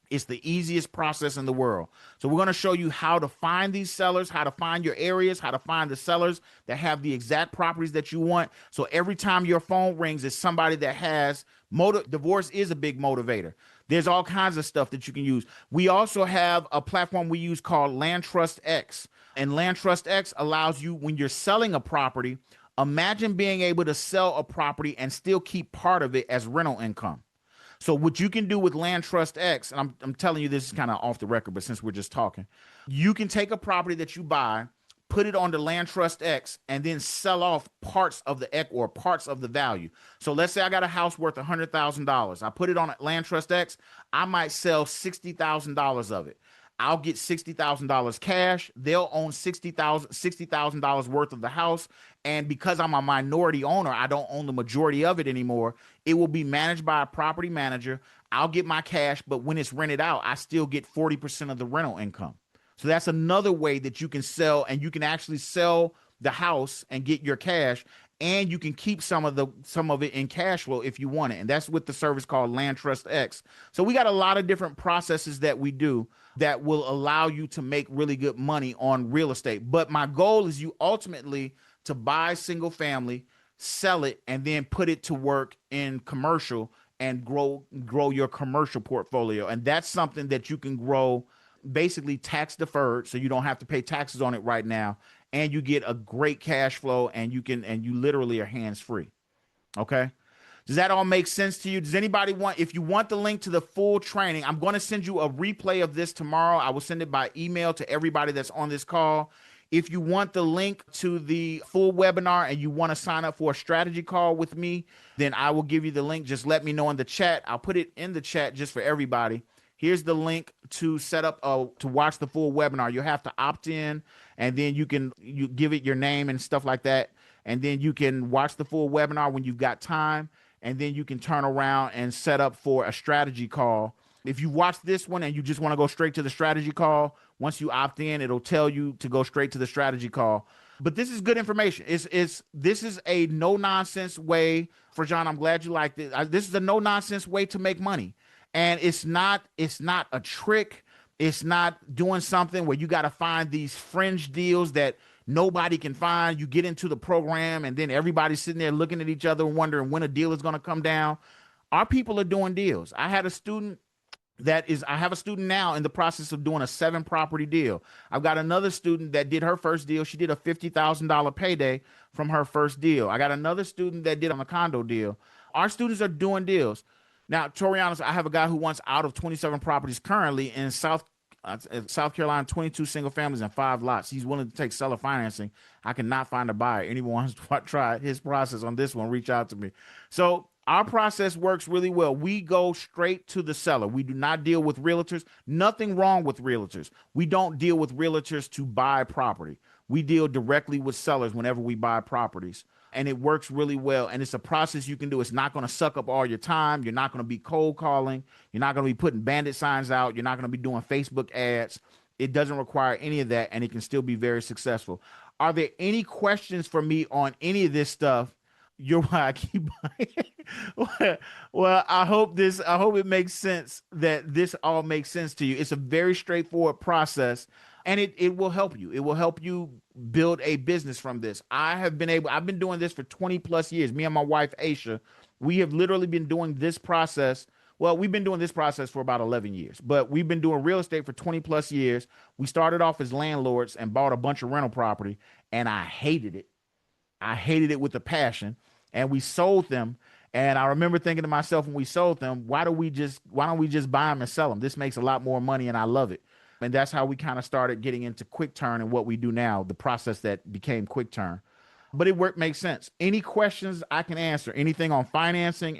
It's the easiest process in the world. So we're going to show you how to find these sellers, how to find your areas, how to find the sellers that have the exact properties that you want. So every time your phone rings, it's somebody that has divorce is a big motivator. There's all kinds of stuff that you can use. We also have a platform we use called Land Trust X. And Land Trust X allows you, when you're selling a property, imagine being able to sell a property and still keep part of it as rental income. So what you can do with Land Trust X, and I'm telling you this is kind of off the record, but since we're just talking, you can take a property that you buy, put it on the Land Trust X, and then sell off parts of the X or parts of the value. So let's say I got a house worth $100,000. I put it on Land Trust X. I might sell $60,000 of it. I'll get $60,000 cash. They'll own $60,000 worth of the house. And because I'm a minority owner, I don't own the majority of it anymore. It will be managed by a property manager. I'll get my cash, but when it's rented out, I still get 40% of the rental income. So that's another way that you can sell, and you can actually sell the house and get your cash, and you can keep some of it in cash flow if you want it. And that's with the service called Land Trust X. So we got a lot of different processes that we do that will allow you to make really good money on real estate. But my goal is you ultimately to buy single family, sell it, and then put it to work in commercial and grow your commercial portfolio. And that's something that you can grow basically tax deferred, so you don't have to pay taxes on it right now, and you get a great cash flow, and you literally are hands free. Okay. Does that all make sense to you? Does anybody want, if you want the link to the full training, I'm going to send you a replay of this tomorrow. I will send it by email to everybody that's on this call. If you want the link to the full webinar and you want to sign up for a strategy call with me, then I will give you the link. Just let me know in the chat. I'll put it in the chat just for everybody. Here's the link to set up to watch the full webinar. You have to opt in, and then you give it your name and stuff like that. And then you can watch the full webinar when you've got time. And then you can turn around and set up for a strategy call. If you watch this one and you just want to go straight to the strategy call, once you opt in, it'll tell you to go straight to the strategy call. But this is good information. This is a no nonsense way for John. I'm glad you liked it. This is a no nonsense way to make money. And it's not a trick. It's not doing something where you got to find these fringe deals that nobody can find. You get into the program and then everybody's sitting there looking at each other and wondering when a deal is going to come down. Our people are doing deals. I have a student now in the process of doing a 7-property deal. I've got another student that did her first deal. She did a $50,000 payday from her first deal. I got another student that did on a condo deal. Our students are doing deals. Now, Torianos, I have a guy who wants out of 27 properties currently in South Carolina, 22 single families and 5 lots. He's willing to take seller financing. I cannot find a buyer. Anyone wants to try his process on this one, reach out to me. So our process works really well. We go straight to the seller. We do not deal with realtors. Nothing wrong with realtors. We don't deal with realtors to buy property. We deal directly with sellers whenever we buy properties. And it works really well. And it's a process you can do. It's not going to suck up all your time. You're not going to be cold calling. You're not going to be putting bandit signs out. You're not going to be doing Facebook ads. It doesn't require any of that, and it can still be very successful. Are there any questions for me on any of this stuff? You're why I keep buying. Well, I hope it makes sense, that this all makes sense to you. It's a very straightforward process. And it will help you. It will help you build a business from this. I've been doing this for 20 plus years. Me and my wife, Aisha, we have literally been doing this process. Well, we've been doing this process for about 11 years, but we've been doing real estate for 20 plus years. We started off as landlords and bought a bunch of rental property, and I hated it. I hated it with a passion, and we sold them. And I remember thinking to myself when we sold them, why don't we just buy them and sell them? This makes a lot more money, and I love it. And that's how we kind of started getting into QuickTurn and what we do now, the process that became QuickTurn. but it makes sense. Any questions I can answer, anything on financing,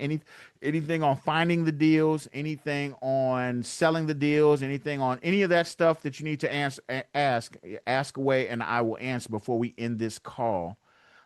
anything on finding the deals, anything on selling the deals, anything on any of that stuff that you need to answer, ask away, and I will answer before we end this call.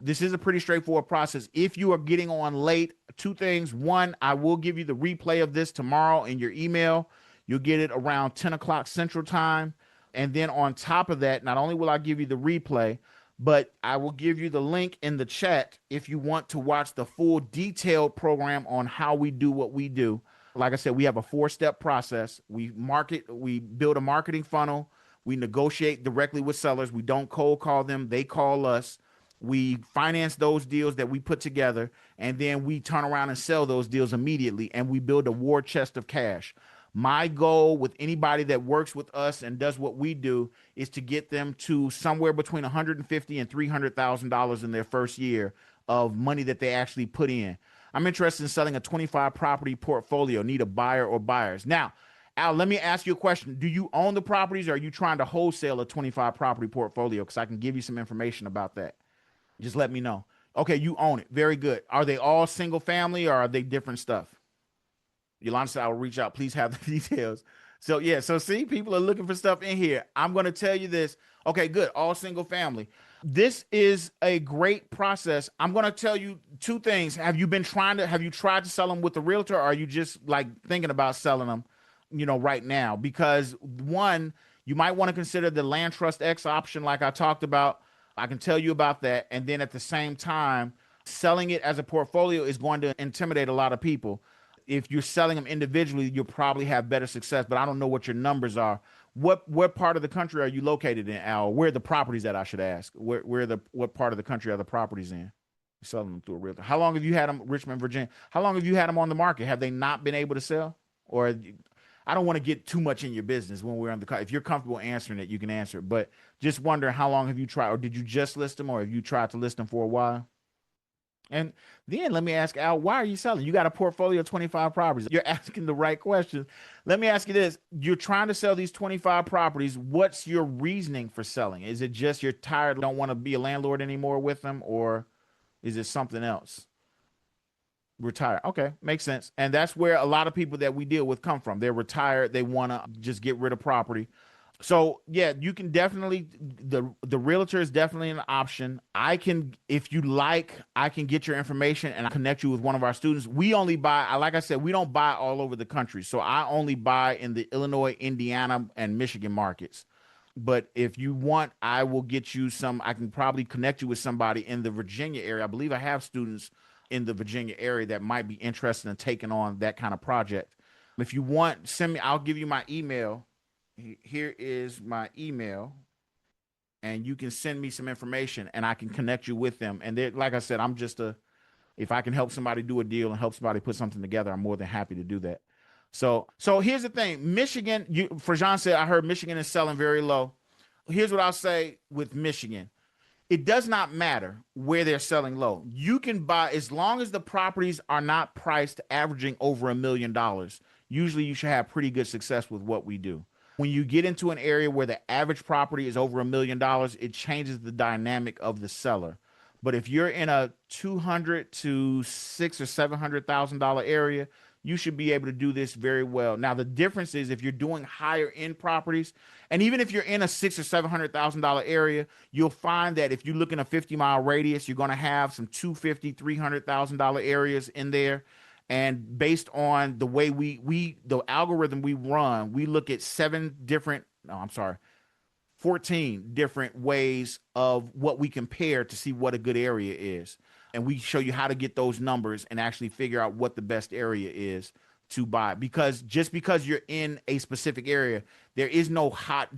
This is a pretty straightforward process. If you are getting on late, two things. One, I will give you the replay of this tomorrow in your email. You'll get it around 10 o'clock Central Time. And then on top of that, not only will I give you the replay, but I will give you the link in the chat if you want to watch the full detailed program on how we do what we do. Like I said, we have a 4-step process. We build a marketing funnel. We negotiate directly with sellers. We don't cold call them. They call us. We finance those deals that we put together, and then we turn around and sell those deals immediately, and we build a war chest of cash. My goal with anybody that works with us and does what we do is to get them to somewhere between $150,000 and $300,000 in their first year of money that they actually put in. I'm interested in selling a 25 property portfolio. Need a buyer or buyers. Now, Al, let me ask you a question. Do you own the properties, or are you trying to wholesale a 25 property portfolio? Because I can give you some information about that. Just let me know. Okay, you own it. Very good. Are they all single family, or are they different stuff? Yolanda said, I will reach out. Please have the details. So, yeah. So, see, people are looking for stuff in here. I'm going to tell you this. Okay, good. All single family. This is a great process. I'm going to tell you two things. Have you tried to sell them with the realtor, or are you just like thinking about selling them, right now? Because one, you might want to consider the Land Trust X option, like I talked about. I can tell you about that. And then at the same time, selling it as a portfolio is going to intimidate a lot of people. If you're selling them individually, you'll probably have better success, but I don't know what your numbers are. What part of the country are you located in, Al? Where are the properties at, I should ask? What part of the country are the properties in? You're selling them through a realtor. How long have you had them, Richmond, Virginia? How long have you had them on the market? Have they not been able to sell? Or I don't want to get too much in your business when we're on the call. If you're comfortable answering it, you can answer it. But just wondering, how long have you tried, or did you just list them, or have you tried to list them for a while? And then let me ask Al, why are you selling? You got a portfolio of 25 properties. You're asking the right questions. Let me ask you this. You're trying to sell these 25 properties. What's your reasoning for selling? Is it just you're tired, don't want to be a landlord anymore with them, or is it something else? Retired. Okay, makes sense. And that's where a lot of people that we deal with come from. They're retired. They want to just get rid of property. So yeah, you can definitely, the realtor is definitely an option. I can, if you like, I can get your information and I connect you with one of our students. We only buy, like I said, we don't buy all over the country. So I only buy in the Illinois, Indiana, and Michigan markets. But if you want, I will get you some, I can probably connect you with somebody in the Virginia area. I believe I have students in the Virginia area that might be interested in taking on that kind of project. If you want, send me, I'll give you my email. Here is my email, and you can send me some information and I can connect you with them. And like I said, I'm just if I can help somebody do a deal and help somebody put something together, I'm more than happy to do that. So here's the thing. Michigan, Frajan said, I heard Michigan is selling very low. Here's what I'll say with Michigan. It does not matter where they're selling low. You can buy, as long as the properties are not priced averaging over $1 million. Usually you should have pretty good success with what we do. When you get into an area where the average property is over $1 million, it changes the dynamic of the seller. But if you're in a $200,000 to $600,000 or $700,000 area, you should be able to do this very well. Now, the difference is if you're doing higher end properties, and even if you're in a $600,000 or $700,000 area, you'll find that if you look in a 50-mile radius, you're going to have some $250,000, $300,000 areas in there. And based on the way the algorithm we run, we look at 14 different ways of what we compare to see what a good area is. And we show you how to get those numbers and actually figure out what the best area is to buy. Because just because you're in a specific area, there is no hot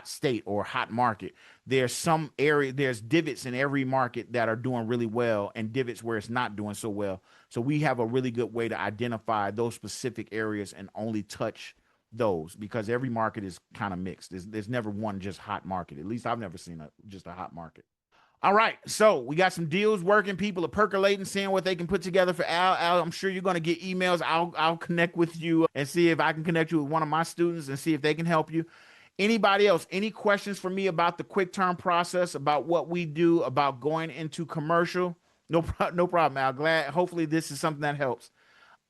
state or hot market. There's there's divots in every market that are doing really well and divots where it's not doing so well. So we have a really good way to identify those specific areas and only touch those, because every market is kind of mixed. There's never one just hot market. At least I've never seen just a hot market. All right, so we got some deals working. People are percolating, seeing what they can put together for Al. Al, I'm sure you're going to get emails. I'll connect with you and see if I can connect you with one of my students and see if they can help you. Anybody else, any questions for me about the quick turn process, about what we do, about going into commercial? No problem, Al. Glad. Hopefully, this is something that helps.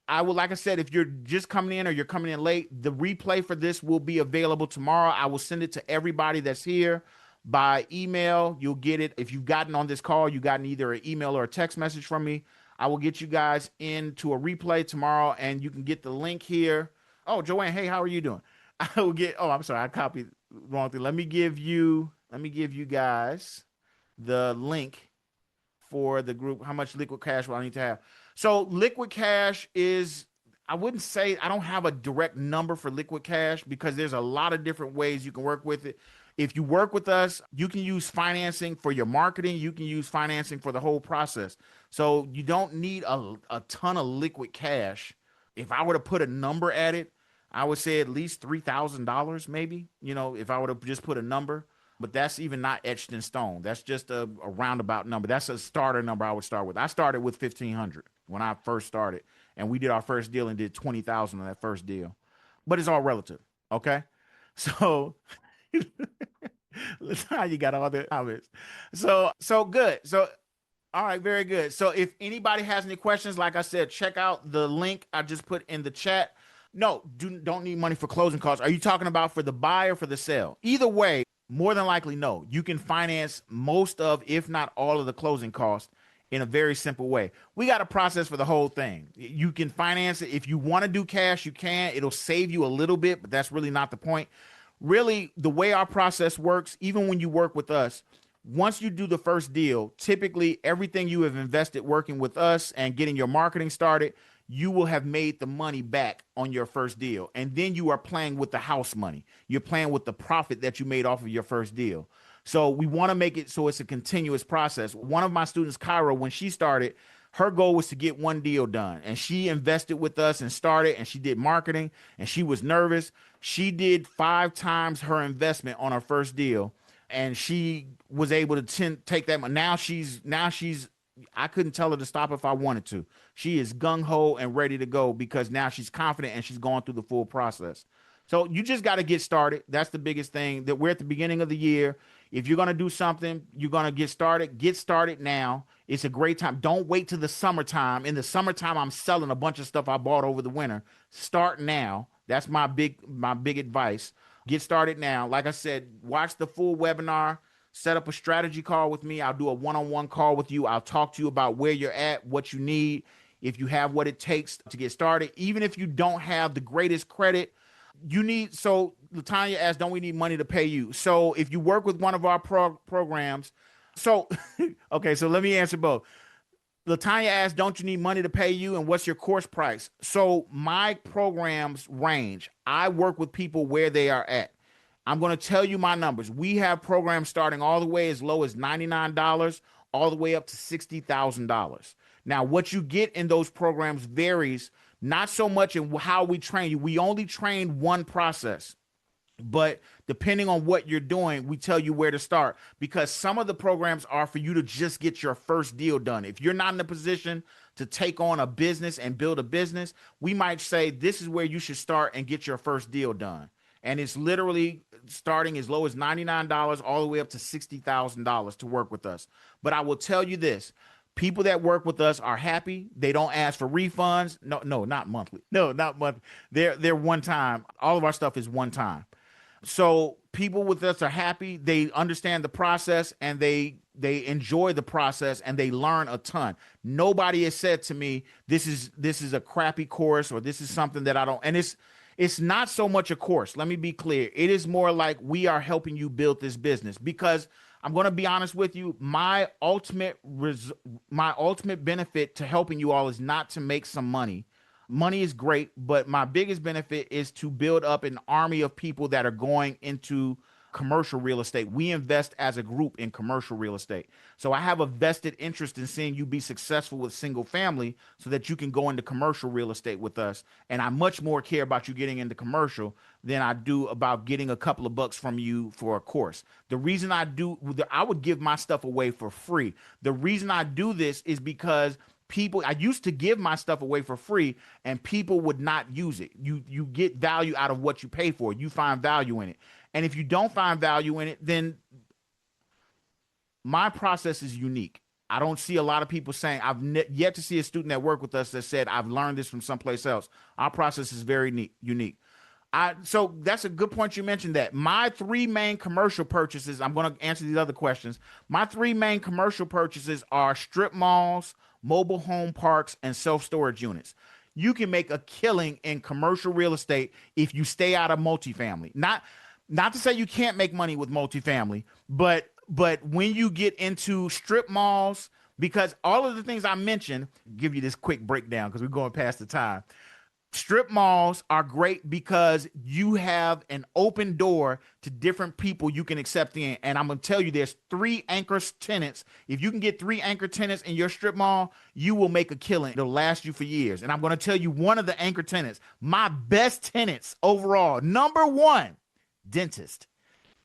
I would, like I said, if you're just coming in or you're coming in late, the replay for this will be available tomorrow. I will send it to everybody that's here by email. You'll get it. If you've gotten on this call, you've gotten either an email or a text message from me. I will get you guys into a replay tomorrow, and you can get the link here. Oh, Joanne, hey, how are you doing? I will get, oh, I'm sorry, I copied the wrong thing. Let me give you guys the link for the group. How much liquid cash will I need to have? So liquid cash is, I wouldn't say, I don't have a direct number for liquid cash because there's a lot of different ways you can work with it. If you work with us, you can use financing for your marketing. You can use financing for the whole process. So you don't need a ton of liquid cash. If I were to put a number at it, I would say at least $3,000, maybe, if I were to just put a number. But that's even not etched in stone. That's just a roundabout number. That's a starter number I would start with. I started with 1,500 when I first started, and we did our first deal and did 20,000 on that first deal. But it's all relative, okay? So that's how you got all the comments. So good. So all right, very good. So if anybody has any questions, like I said, check out the link I just put in the chat. No, don't need money for closing costs. Are you talking about for the buy or for the sale? Either way, more than likely, no. You can finance most of, if not all of the closing costs in a very simple way. We got a process for the whole thing. You can finance it. If you want to do cash, you can. It'll save you a little bit, but that's really not the point. Really, the way our process works, even when you work with us, once you do the first deal, typically everything you have invested working with us and getting your marketing started, you will have made the money back on your first deal. And then you are playing with the house money. You're playing with the profit that you made off of your first deal. So we want to make it so it's a continuous process. One of my students, Kyra, when she started, her goal was to get one deal done. And she invested with us and started, and she did marketing, and she was nervous. She did 5 times her investment on her first deal, and she was able to take that. Now she's I couldn't tell her to stop if I wanted to. She is gung-ho and ready to go because now she's confident and she's going through the full process. So you just got to get started. That's the biggest thing. That we're at the beginning of the year. If you're going to do something, you're going to get started. Get started now. It's a great time. Don't wait till the summertime. In the summertime, I'm selling a bunch of stuff I bought over the winter. Start now. That's my big advice. Get started now. Like I said, watch the full webinar. Set up a strategy call with me. I'll do a one-on-one call with you. I'll talk to you about where you're at, what you need, if you have what it takes to get started. Even if you don't have the greatest credit, so Latanya asked, don't we need money to pay you? So if you work with one of our programs, okay, so let me answer both. Latanya asked, don't you need money to pay you? And what's your course price? So my programs range. I work with people where they are at. I'm going to tell you my numbers. We have programs starting all the way as low as $99, all the way up to $60,000. Now, what you get in those programs varies, not so much in how we train you. We only train one process. But depending on what you're doing, we tell you where to start, because some of the programs are for you to just get your first deal done. If you're not in a position to take on a business and build a business, we might say this is where you should start and get your first deal done. And it's literally starting as low as $99 all the way up to $60,000 to work with us. But I will tell you this. People that work with us are happy. They don't ask for refunds. No, not monthly. No, not monthly. They're one time. All of our stuff is one time. So people with us are happy. They understand the process and they enjoy the process and they learn a ton. Nobody has said to me, this is a crappy course or this is something that I don't. And it's not so much a course. Let me be clear. It is more like we are helping you build this business, because I'm going to be honest with you. My ultimate benefit to helping you all is not to make some money. Money is great, but my biggest benefit is to build up an army of people that are going into commercial real estate. We invest as a group in commercial real estate. So I have a vested interest in seeing you be successful with single family so that you can go into commercial real estate with us. And I much more care about you getting into commercial than I do about getting a couple of bucks from you for a course. The reason I would give my stuff away for free. The reason I do this is because I used to give my stuff away for free and people would not use it. You get value out of what you pay for. You find value in it. And if you don't find value in it, then my process is unique. I don't see a lot of people saying, yet to see a student that worked with us that said, I've learned this from someplace else. Our process is very unique. So that's a good point you mentioned that. My three main commercial purchases, I'm going to answer these other questions. My three main commercial purchases are strip malls, mobile home parks, and self-storage units. You can make a killing in commercial real estate if you stay out of multifamily. Not to say you can't make money with multifamily, but when you get into strip malls, because all of the things I mentioned, give you this quick breakdown because we're going past the time. Strip malls are great because you have an open door to different people you can accept in. And I'm going to tell you, there's 3 anchor tenants. If you can get 3 anchor tenants in your strip mall, you will make a killing. It'll last you for years. And I'm going to tell you one of the anchor tenants, my best tenants overall. Number 1, dentist.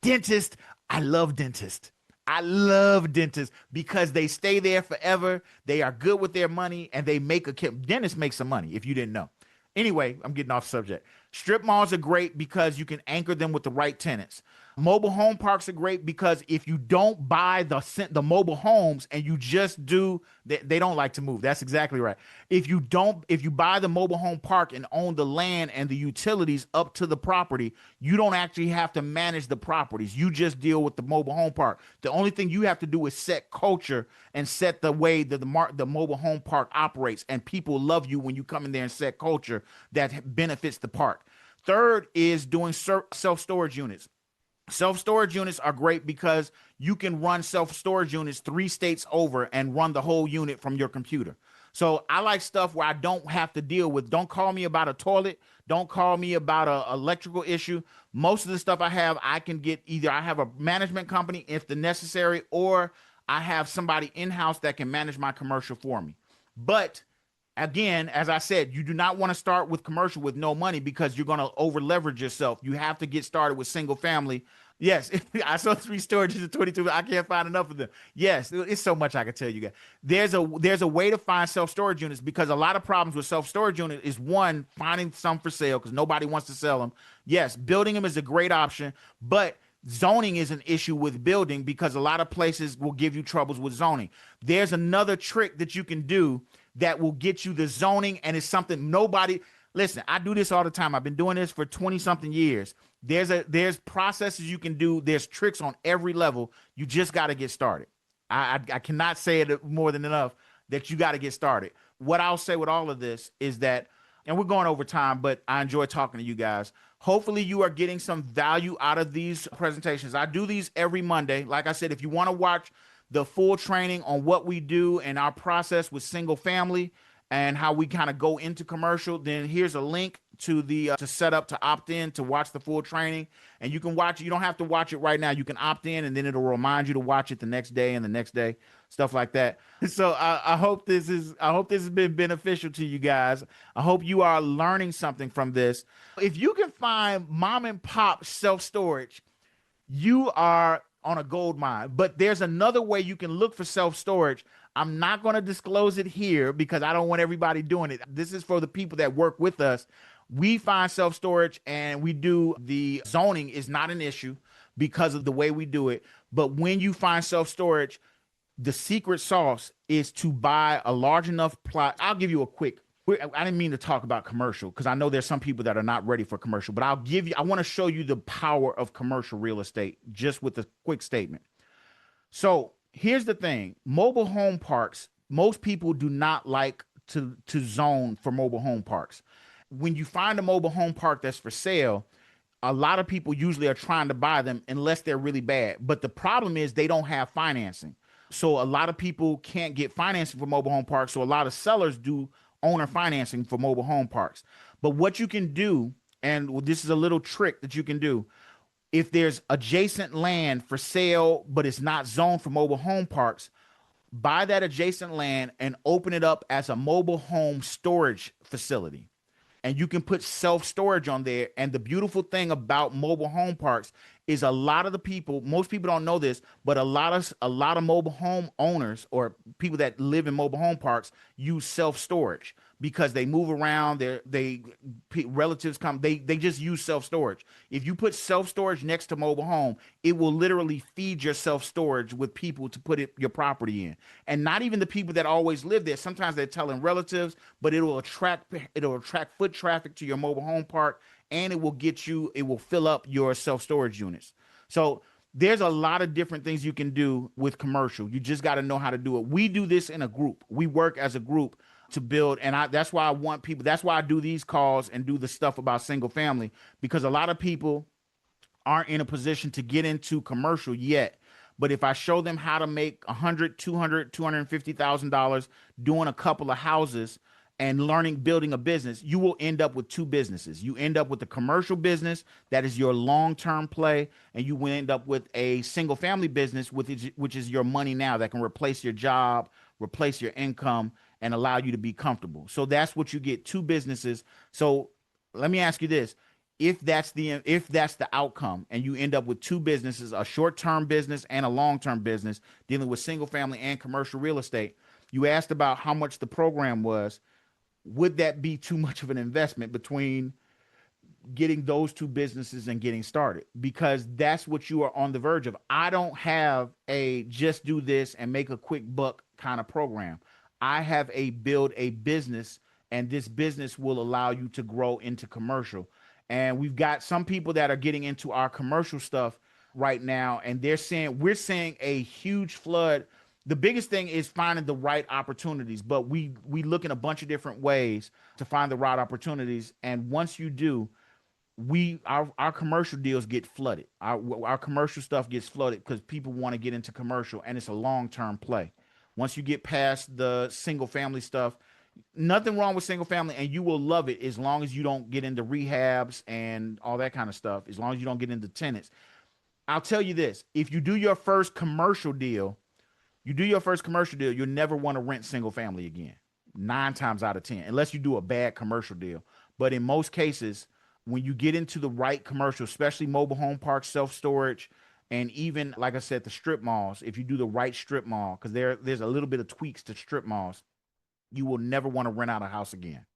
Dentist. I love dentists. I love dentists because they stay there forever. They are good with their money and they make a kill. Dentists make some money if you didn't know. Anyway, I'm getting off subject. Strip malls are great because you can anchor them with the right tenants. Mobile home parks are great because if you don't buy the mobile homes and you just do, they don't like to move. That's exactly right. If you buy the mobile home park and own the land and the utilities up to the property, you don't actually have to manage the properties. You just deal with the mobile home park. The only thing you have to do is set culture and set the way that the mobile home park operates. And people love you when you come in there and set culture that benefits the park. Third is doing self-storage units. Self-storage units are great because you can run self-storage units 3 states over and run the whole unit from your computer. So I like stuff where I don't have to deal with, don't call me about a toilet. Don't call me about an electrical issue. Most of the stuff I have, I can get either I have a management company if the necessary, or I have somebody in-house that can manage my commercial for me. But again, as I said, you do not want to start with commercial with no money because you're going to over leverage yourself. You have to get started with single family. Yes, I saw 3 storages in 22. I can't find enough of them. Yes, it's so much I can tell you guys. There's a way to find self-storage units because a lot of problems with self-storage units is, one, finding some for sale because nobody wants to sell them. Yes, building them is a great option, but zoning is an issue with building because a lot of places will give you troubles with zoning. There's another trick that you can do that will get you the zoning, and it's something nobody, listen, I do this all the time. I've been doing this for 20 something years. There's processes you can do. There's tricks on every level. You just got to get started. I cannot say it more than enough that you got to get started. What I'll say with all of this is that, and we're going over time, but I enjoy talking to you guys. Hopefully you are getting some value out of these presentations. I do these every Monday. Like I said, if you want to watch the full training on what we do and our process with single family and how we kind of go into commercial, then here's a link to the to set up to opt in to watch the full training. And you can watch it. You don't have to watch it right now. You can opt in and then it'll remind you to watch it the next day and the next day, stuff like that. So I hope this has been beneficial to you guys. I hope you are learning something from this. If you can find mom and pop self-storage, you are on a gold mine. But there's another way you can look for self-storage. I'm not going to disclose it here because I don't want everybody doing it. This is for the people that work with us. We find self-storage and we do the zoning is not an issue because of the way we do it. But when you find self-storage, the secret sauce is to buy a large enough plot. I'll give you a quick, I didn't mean to talk about commercial because I know there's some people that are not ready for commercial, but I want to show you the power of commercial real estate just with a quick statement. So here's the thing. Mobile home parks, most people do not like to zone for mobile home parks. When you find a mobile home park that's for sale, a lot of people usually are trying to buy them unless they're really bad. But the problem is they don't have financing. So a lot of people can't get financing for mobile home parks. So a lot of sellers do owner financing for mobile home parks. But what you can do, and this is a little trick that you can do, if there's adjacent land for sale, but it's not zoned for mobile home parks, buy that adjacent land and open it up as a mobile home storage facility. And you can put self-storage on there. And the beautiful thing about mobile home parks is a lot of the people, most people don't know this, but a lot of mobile home owners or people that live in mobile home parks use self-storage because they move around, relatives come, they just use self-storage. If you put self-storage next to mobile home, it will literally feed your self-storage with people to put your property in. And not even the people that always live there. Sometimes they're telling relatives, but it'll attract foot traffic to your mobile home park, and it will fill up your self-storage units. So there's a lot of different things you can do with commercial. You just got to know how to do it. We do this in a group. We work as a group to build, and that's why I want people. That's why I do these calls and do the stuff about single family, because a lot of people aren't in a position to get into commercial yet. But if I show them how to make 100, 200, $250,000 doing a couple of houses and learning building a business, you will end up with two businesses. You end up with a commercial business that is your long-term play, and you will end up with a single family business which is your money now that can replace your job, replace your income, and allow you to be comfortable. So that's what you get, two businesses. So let me ask you this. If that's the outcome and you end up with two businesses, a short-term business and a long-term business dealing with single family and commercial real estate, you asked about how much the program was. Would that be too much of an investment between getting those two businesses and getting started? Because that's what you are on the verge of. I don't have a just do this and make a quick buck kind of program. I have a build a business, and this business will allow you to grow into commercial. And we've got some people that are getting into our commercial stuff right now, and we're seeing a huge flood. The biggest thing is finding the right opportunities, but we look in a bunch of different ways to find the right opportunities. And once you do, our commercial deals get flooded. Our commercial stuff gets flooded because people want to get into commercial, and it's a long-term play. Once you get past the single family stuff, nothing wrong with single family, and you will love it as long as you don't get into rehabs and all that kind of stuff, as long as you don't get into tenants. I'll tell you this, if you do your first commercial deal, you'll never want to rent single family again. 9 times out of 10, unless you do a bad commercial deal. But in most cases, when you get into the right commercial, especially mobile home parks, self-storage, and even, like I said, the strip malls, if you do the right strip mall, because there's a little bit of tweaks to strip malls, you will never want to rent out a house again.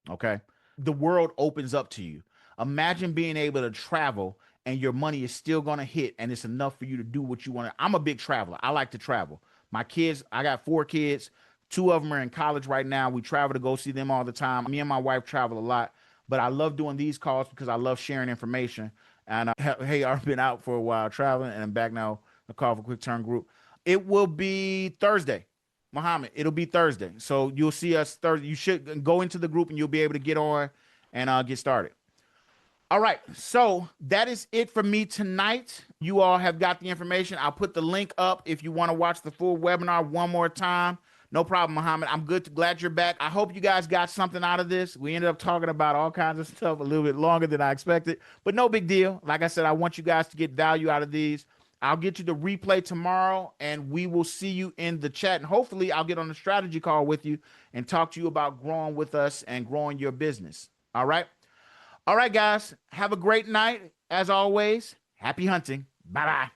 Okay. The world opens up to you. Imagine being able to travel and your money is still going to hit and it's enough for you to do what you want to. I'm a big traveler. I like to travel. My kids, I got 4 kids. 2 of them are in college right now. We travel to go see them all the time. Me and my wife travel a lot, but I love doing these calls because I love sharing information. And hey, I've been out for a while traveling, and I'm back now. A call for QuickTurn Group. It will be Thursday, Muhammad. It'll be Thursday, so you'll see us Thursday. You should go into the group, and you'll be able to get on and get started. All right, so that is it for me tonight. You all have got the information. I'll put the link up if you want to watch the full webinar one more time. No problem, Muhammad. I'm good. Glad you're back. I hope you guys got something out of this. We ended up talking about all kinds of stuff a little bit longer than I expected, but no big deal. Like I said, I want you guys to get value out of these. I'll get you the replay tomorrow, and we will see you in the chat. And hopefully I'll get on the strategy call with you and talk to you about growing with us and growing your business. All right. All right, guys. Have a great night. As always, happy hunting. Bye-bye.